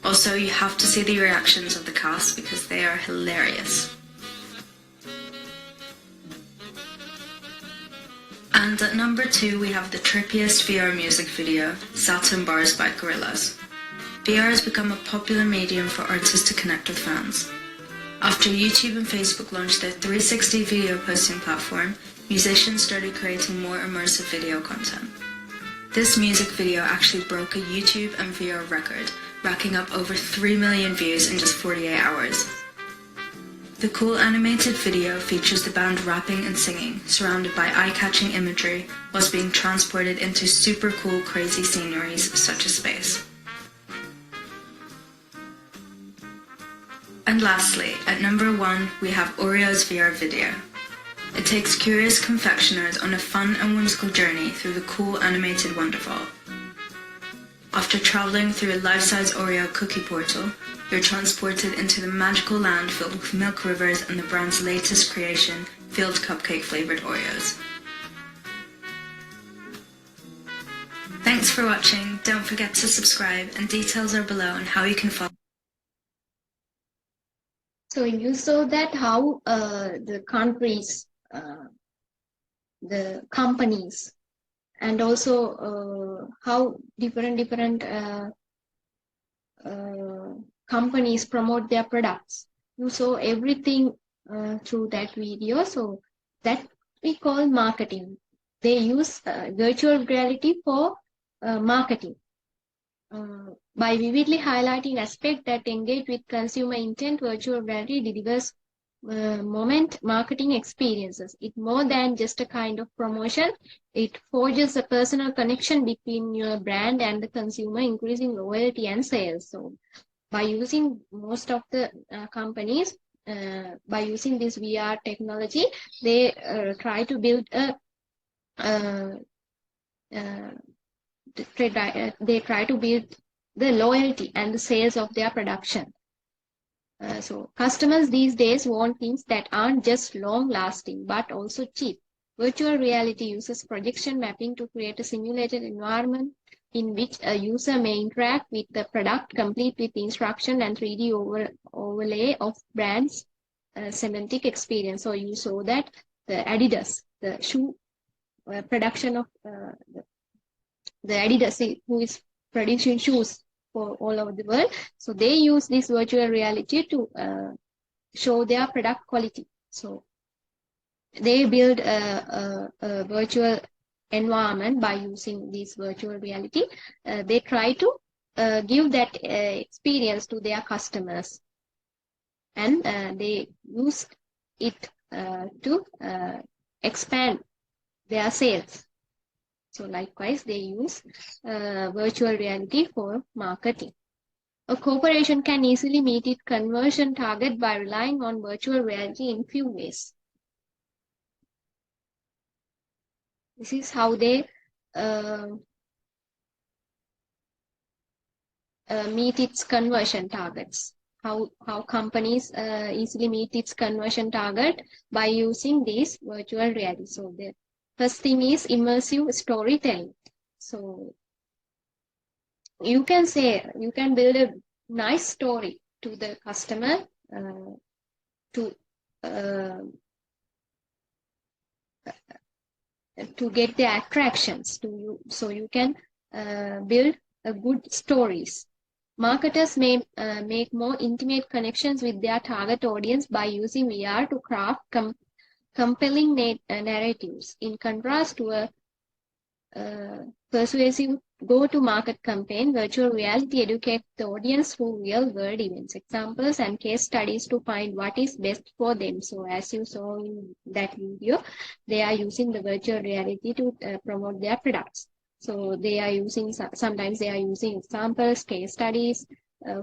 Also, you have to see the reactions of the cast because they are hilarious. And at number 2, we have the trippiest VR music video, Satin Bars by Gorillaz. VR has become a popular medium for artists to connect with fans. After YouTube and Facebook launched their 360 video posting platform, musicians started creating more immersive video content. This music video actually broke a YouTube and VR record, racking up over 3 million views in just 48 hours. The cool animated video features the band rapping and singing, surrounded by eye-catching imagery, whilst being transported into super cool, crazy sceneries such as space. And lastly, at number 1, we have Oreo's VR video. It takes curious confectioners on a fun and whimsical journey through the cool animated Wonderfall. After traveling through a life-size Oreo cookie portal, you're transported into the magical land filled with milk rivers and the brand's latest creation, filled cupcake-flavored Oreos. Thanks for watching. Don't forget to subscribe, and details are below on how you can follow. So you saw that how the countries, the companies and also how different companies promote their products. You saw everything through that video. So that we call marketing. They use virtual reality for marketing. By vividly highlighting aspects that engage with consumer intent, virtual reality delivers moment marketing experiences. It's more than just a kind of promotion. It forges a personal connection between your brand and the consumer, increasing loyalty and sales. So by using most of the companies, by using this VR technology, they try to build a they try to build the loyalty and the sales of their production. So customers these days want things that aren't just long lasting but also cheap. Virtual reality uses projection mapping to create a simulated environment in which a user may interact with the product, complete with instruction and 3D overlay of brand's semantic experience. So you saw that the Adidas, the shoe production of the Adidas, who is producing shoes for all over the world. So they use this virtual reality to show their product quality. So they build a virtual environment by using this virtual reality. They try to give that experience to their customers, and they use it to expand their sales. So likewise, they use virtual reality for marketing. A corporation can easily meet its conversion target by relying on virtual reality in few ways. This is how they meet its conversion targets. How companies easily meet its conversion target by using this virtual reality. So the first thing is immersive storytelling. So you can build a nice story to the customer to get the attractions to you. So you can build a good stories. Marketers may make more intimate connections with their target audience by using VR to craft compelling narratives. In contrast to a persuasive go-to-market campaign, virtual reality educates the audience through real-world events, examples, and case studies to find what is best for them. So as you saw in that video, they are using the virtual reality to promote their products. So they are using, sometimes they are using examples, case studies.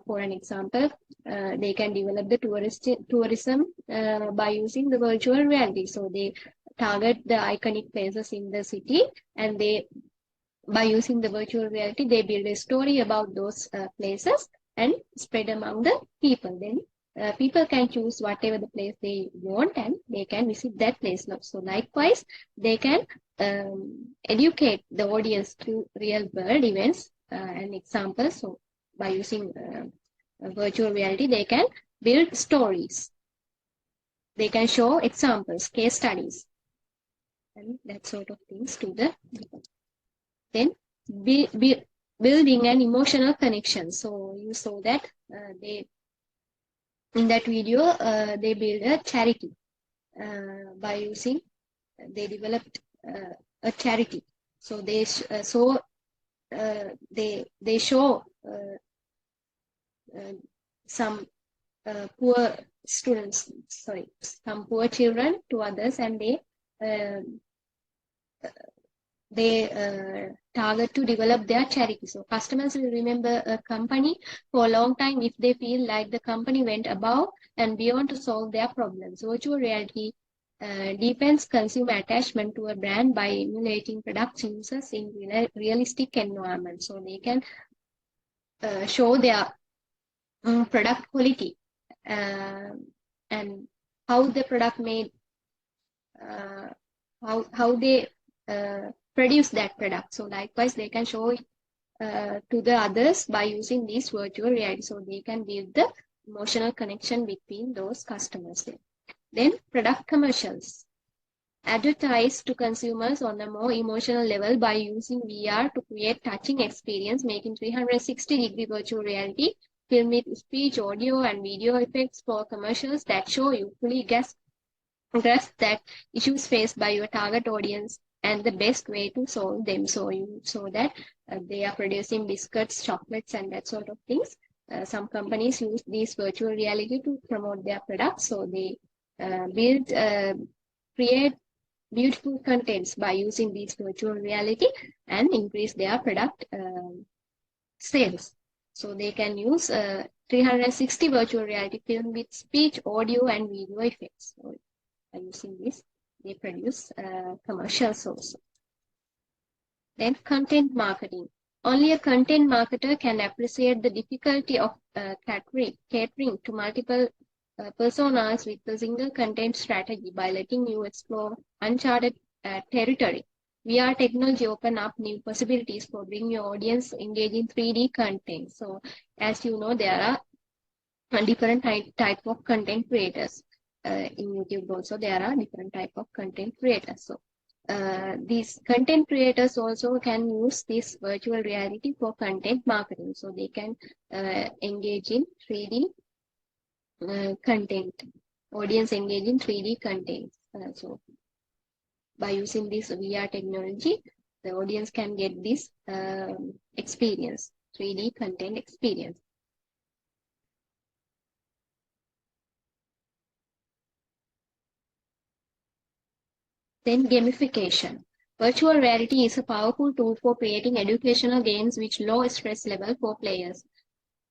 For an example, they can develop the tourism by using the virtual reality. So they target the iconic places in the city, and they, by using the virtual reality, they build a story about those places and spread among the people. Then people can choose whatever the place they want, and they can visit that place now. So likewise, they can educate the audience through real world events and examples. So by using virtual reality, they can build stories. They can show examples, case studies, and that sort of things to the people. Then building an emotional connection. So you saw that they, in that video, they build a charity by using, they developed a charity. So they they show some poor students, some poor children to others, and they target to develop their charity. So customers will remember a company for a long time if they feel like the company went above and beyond to solve their problems. Virtual reality deepens consumer attachment to a brand by emulating product users in realistic environments. So they can show their product quality and how the product made, how they produce that product. So likewise, they can show it to the others by using this virtual reality. So they can build the emotional connection between those customers. Then product commercials. advertise to consumers on a more emotional level by using VR to create touching experience, making 360-degree virtual reality film with speech, audio, and video effects for commercials that show you fully grasp that issues faced by your target audience and the best way to solve them. So that they are producing biscuits, chocolates, and that sort of things. Some companies use these virtual reality to promote their products. So they create beautiful contents by using these virtual reality and increase their product sales. So they can use 360 virtual reality film with speech, audio, and video effects. So by using this, they produce commercials also. Then content marketing. Only a content marketer can appreciate the difficulty of catering to multiple personas with a single content strategy by letting you explore uncharted territory. VR technology open up new possibilities for bringing your audience engage in 3D content. So as you know, there are different type of content creators. In YouTube also there are different type of content creators. So these content creators also can use this virtual reality for content marketing. So they can engage in 3D content. Audience engage in 3D content. So by using this VR technology, the audience can get this experience, 3D content experience. Then gamification. Virtual reality is a powerful tool for creating educational games with low stress level for players.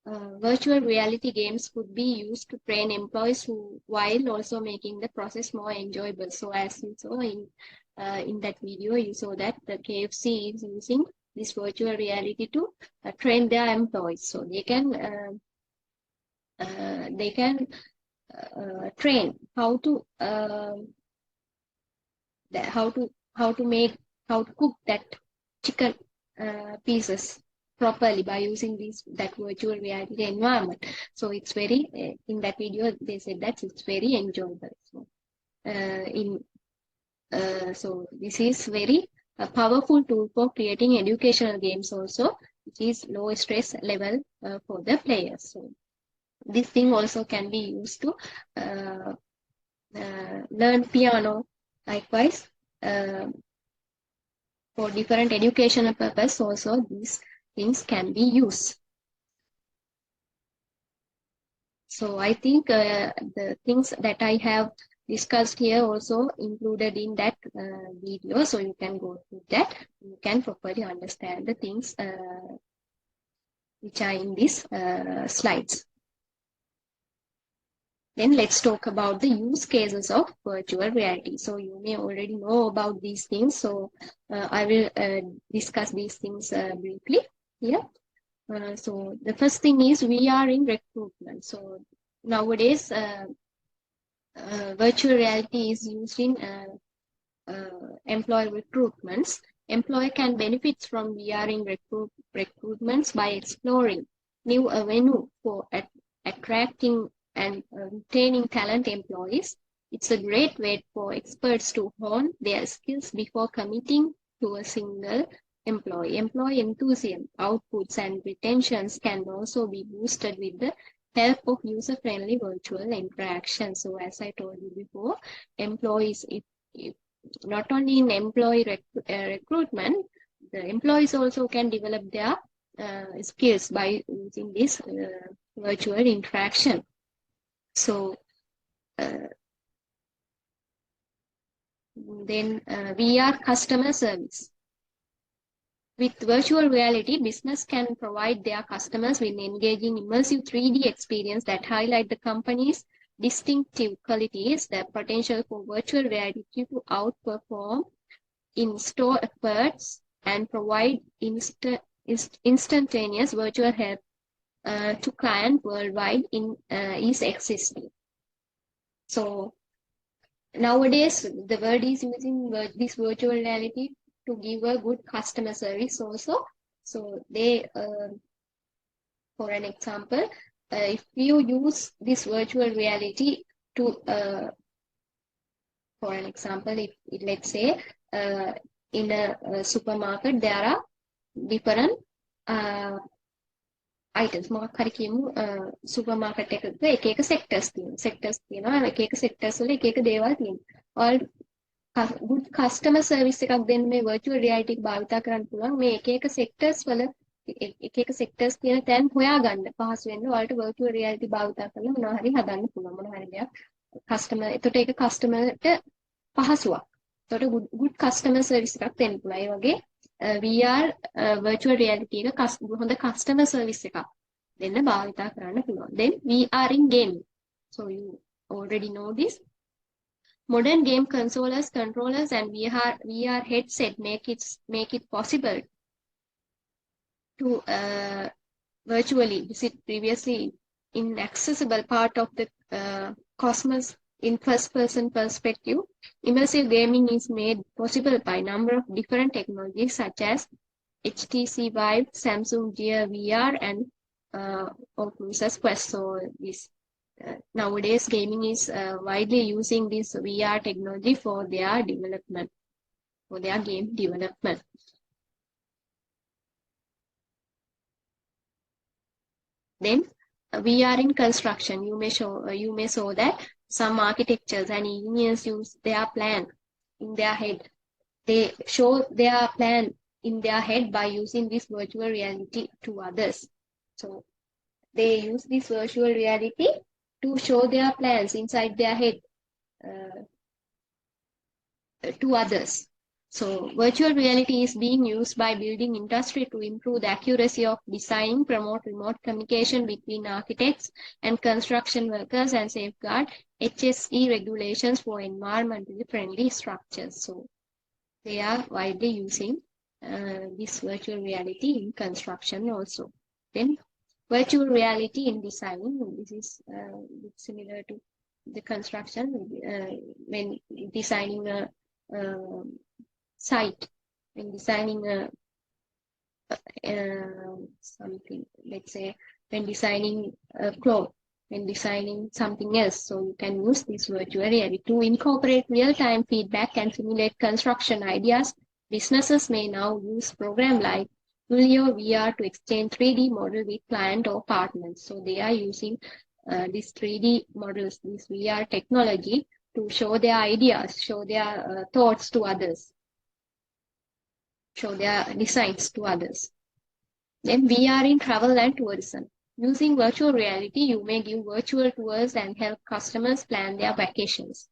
Virtual reality games could be used to train employees while also making the process more enjoyable. So as you saw in that video, you saw that the KFC is using this virtual reality to train their employees. So they can train how to cook that chicken pieces properly by using that virtual reality environment. So it's very in that video they said that it's very enjoyable. So so this is very powerful tool for creating educational games also, which is low stress level for the players. So this thing also can be used to learn piano. Likewise, for different educational purpose also these things can be used. So I think the things that I have discussed here also included in that video. So you can go through that. You can properly understand the things which are in these slides. Then let's talk about the use cases of virtual reality. So you may already know about these things. So I will discuss these things briefly here. So the first thing is VR in recruitment. So nowadays virtual reality is used in employee recruitments. Employee can benefit from VR in recruitments by exploring new avenue for attracting and retaining talent employees. It's a great way for experts to hone their skills before committing to a single employee. Employee enthusiasm, outputs, and retentions can also be boosted with the help of user-friendly virtual interaction. So as I told you before, employees, if not only in employee recruitment, the employees also can develop their skills by using this virtual interaction. So then VR customer service. With virtual reality, business can provide their customers with engaging immersive 3D experience that highlight the company's distinctive qualities. The potential for virtual reality to outperform in-store efforts and provide instantaneous virtual help to clients worldwide is existing. So nowadays, the world is using this virtual reality to give a good customer service also. So they, for an example, if you use this virtual reality to For an example, if let's say in a supermarket there are different items. මොකක් හරි කියමු supermarket එකක එක එක sectors තියෙනවා. Sectors තියෙනවා. එක එක sectors වල එක එක දේවල් තියෙනවා. All good customer service එකක් දෙන්න මේ virtual reality එක භාවිතා කරන්න පුළුවන්. මේ එක එක sectors වල එක එක sectors තියෙන තැන් හොයාගන්න පහසු වෙන්න ඔයාලට virtual reality භාවිතා කරලා මොනවා හරි හදන්න පුළුවන්. මොනවා හරි දෙයක් customer එතකොට ඒක customer ට පහසුවක්. එතකොට good customer service එකක් දෙන්න පුළුවන්. ඒ වගේ VR virtual reality එක හොඳ customer service එකක් දෙන්න භාවිතා කරන්න පුළුවන්. Then VR in gaming. So you already know this. Modern game controllers and VR headset make it possible to virtually visit previously inaccessible part of the cosmos in first-person perspective. Immersive gaming is made possible by a number of different technologies such as HTC Vive, Samsung Gear VR, and Oculus Quest. So this nowadays gaming is widely using this VR technology for their development, for their game development. Then VR in construction, you may show that some architectures and engineers use their plan in their head. They show their plan in their head by using this virtual reality to others. So they use this virtual reality to show their plans inside their head to others. So virtual reality is being used by building industry to improve the accuracy of design, promote remote communication between architects and construction workers, and safeguard HSE regulations for environmentally friendly structures. So they are widely using this virtual reality in construction also. Then virtual reality in designing. This is similar to the construction when designing a site, when designing something, let's say when designing a cloth, when designing something else. So you can use this virtual reality to incorporate real-time feedback and simulate construction ideas. Businesses may now use programs like Julio VR to exchange 3D model with client or partners. So they are using these 3D models, this VR technology, to show their ideas, show their thoughts to others, show their designs to others. Then VR in travel and tourism. Using virtual reality, you may give virtual tours and help customers plan their vacations.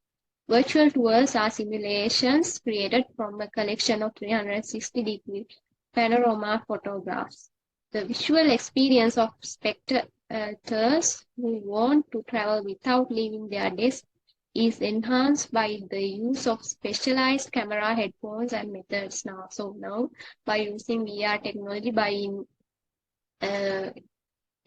Virtual tours are simulations created from a collection of 360-degree panorama photographs. The visual experience of spectators who want to travel without leaving their desk is enhanced by the use of specialized camera, headphones, and methods now. So now, by using VR technology,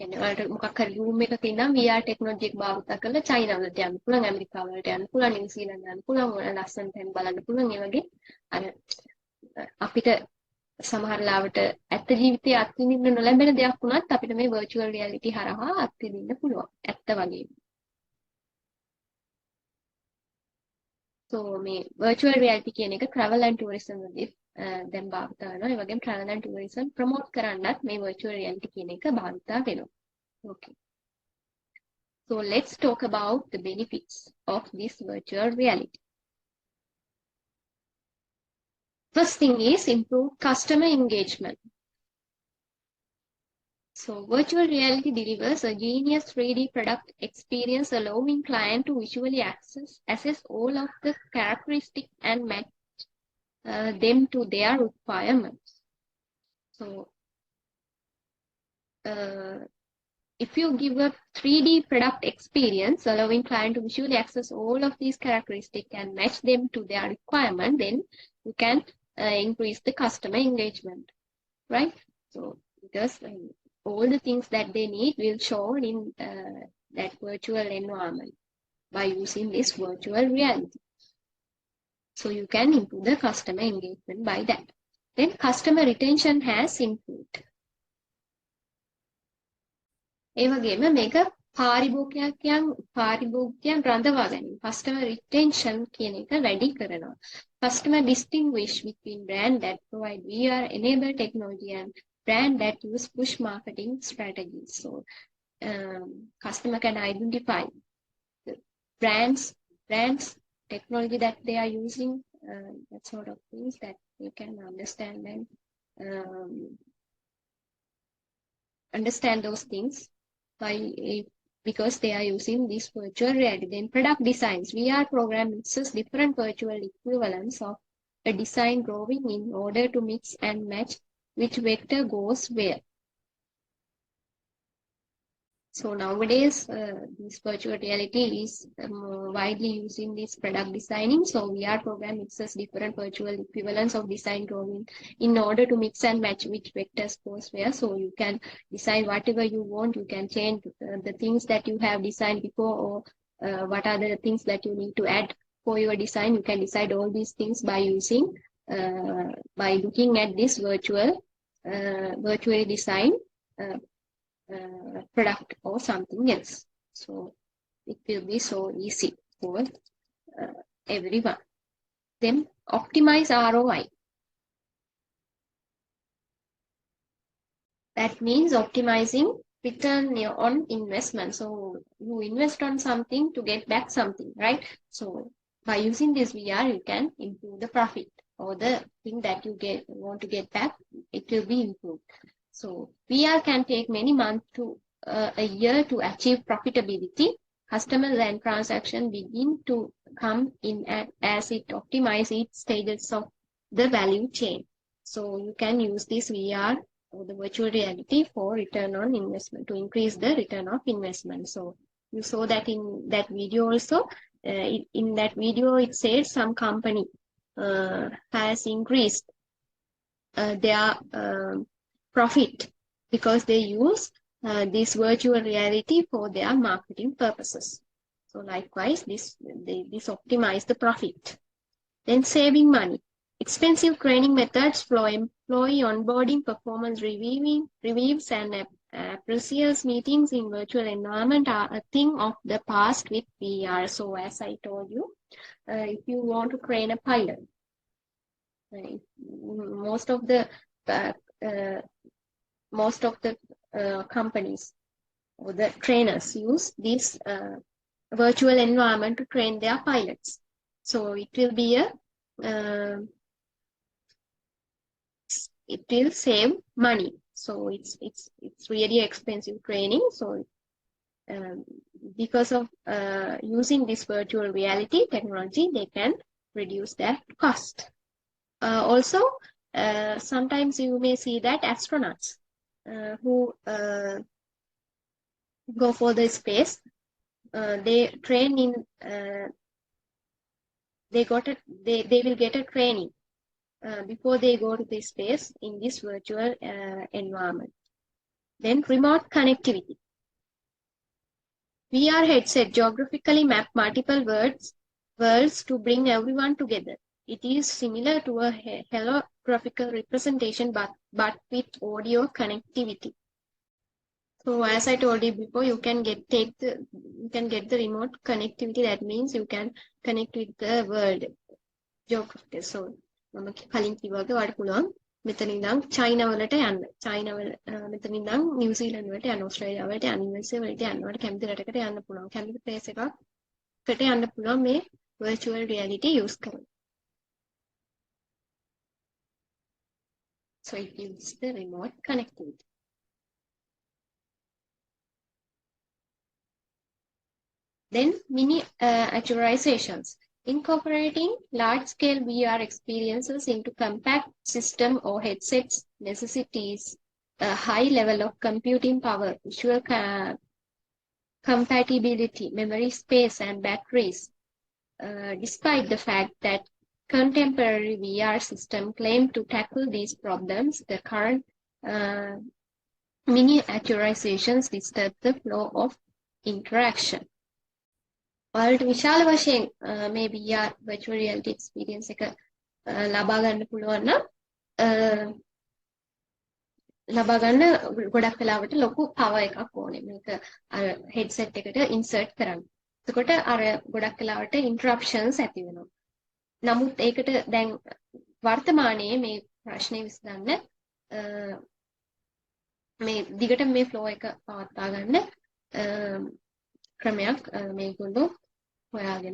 මොකක් හරි room එකක ඉඳන් VR technology එක භාවිත කරලා China වලට යන්න පුළුවන්, ඇමරිකා වලට යන්න පුළුවන්, නිව්සීලන්ත යන්න පුළුවන්, ඕන ලස්සන තැන් බලන්න පුළුවන්. ඒ වගේ අර අපිට සමහර ලාවට ඇත්ත ජීවිතයේ අත්විඳින්න නොලැබෙන දෙයක් වුණත් අපිට මේ virtual reality හරහා අත්විඳින්න පුළුවන්. ඇත්ත වගේම. So මේ virtual reality කියන එක travel and tourism වලදී දැන් භාවිත කරනවා. ඒ වගේම travel and tourism promote කරන්නත් මේ virtual reality කියන එක භාවිත වෙනවා. Okay. So let's talk about the benefits of this virtual reality. First thing is improved customer engagement. So virtual reality delivers a genius 3D product experience, allowing client to visually assess all of the characteristics and match them to their requirements. So if you give a 3D product experience, allowing client to visually access all of these characteristics and match them to their requirement, then you can increase the customer engagement, right? So because all the things that they need will show in that virtual environment by using this virtual reality. So you can improve the customer engagement by that. Then customer retention has improved. ඒ වගේම මේක පාරිභෝගිකයන් රඳවා ගැනීම. Customer retention කියන එක වැඩි කරනවා. Customer distinguish between brand that provide VR enabled technology and brand that use push marketing strategies. So customer can identify the brands, technology that they are using, that sort of things that you can understand and understand those things by because they are using this virtual reality. Then product designs. VR program mixes different virtual equivalents of a design drawing in order to mix and match which vector goes where. So nowadays, this virtual reality is widely used in this product designing. So VR program mixes different virtual equivalents of design drawing in order to mix and match which vectors goes where. So you can design whatever you want. You can change the things that you have designed before, or what are the things that you need to add for your design. You can decide all these things by using, by looking at this virtually designed product or something else. So it will be so easy for everyone. Then optimize ROI. That means optimizing return on investment. So you invest on something to get back something, right? So by using this VR, you can improve the profit, or the thing that you want to get back, it will be improved. So VR can take many months to a year to achieve profitability. Customers and transactions begin to come in as it optimizes each stages of the value chain. So you can use this VR or the virtual reality for return on investment, to increase the return of investment. So you saw that in that video also. In that video, it says some company has increased their profit because they use this virtual reality for their marketing purposes. So likewise, this optimize the profit. Then saving money. Expensive training methods for employee onboarding, performance reviews, and appraisals meetings in virtual environment are a thing of the past with VR. So as I told you, if you want to train a pilot, most of the companies or the trainers use this virtual environment to train their pilots. So it will be it will save money. So it's really expensive training. So because of using this virtual reality technology, they can reduce their cost. Also, sometimes you may see that astronauts who go for the space, they train in they will get a training before they go to the space in this virtual environment. Then remote connectivity. VR headset geographically map multiple worlds to bring everyone together. It is similar to a holographical representation, but with audio connectivity. So as I told you before, you can get the remote connectivity. That means you can connect with the world geography. So මම කලින් කිව්වා වගේ ඔයාලට පුළුවන් මෙතන ඉඳන් China වලට යන්න. මෙතන ඉඳන් නිව්සීලන්ත වලට යන්න, ඕස්ට්‍රේලියාව වලට යන්න, USA වලට යන්න. ඔයාලට කැමති රටකට යන්න පුළුවන්. කැමති ප්ලේස් එකකට යන්න පුළුවන් මේ virtual reality use කරලා. So it gives the remote connectivity. Then miniaturizations. Incorporating large-scale VR experiences into compact system or headsets necessitates a high level of computing power, visual compatibility, memory space, and batteries. Despite the fact that contemporary VR systems claim to tackle these problems, the current miniaturizations disturb the flow of interaction. ඔයාලට විශාල වශයෙන් මේ VR virtual reality experience එක ලබා ගන්න පුළුවන් නම් ලබා ගන්න ගොඩක් වෙලාවට ලොකු පවර් එකක් ඕනේ. මේක අර හෙඩ්සෙට් එකට ඉන්සර්ට් කරන්න. එතකොට අර ගොඩක් වෙලාවට ඉන්ටරප්ෂන්ස් ඇති වෙනවා. නමුත් ඒකට දැන් වර්තමානයේ මේ ප්‍රශ්නේ විසඳන්න මේ දිගට මේ ෆ්ලෝ එක පවත්වා ගන්න ක්‍රමයක් මේගොල්ලෝ හොයාගෙන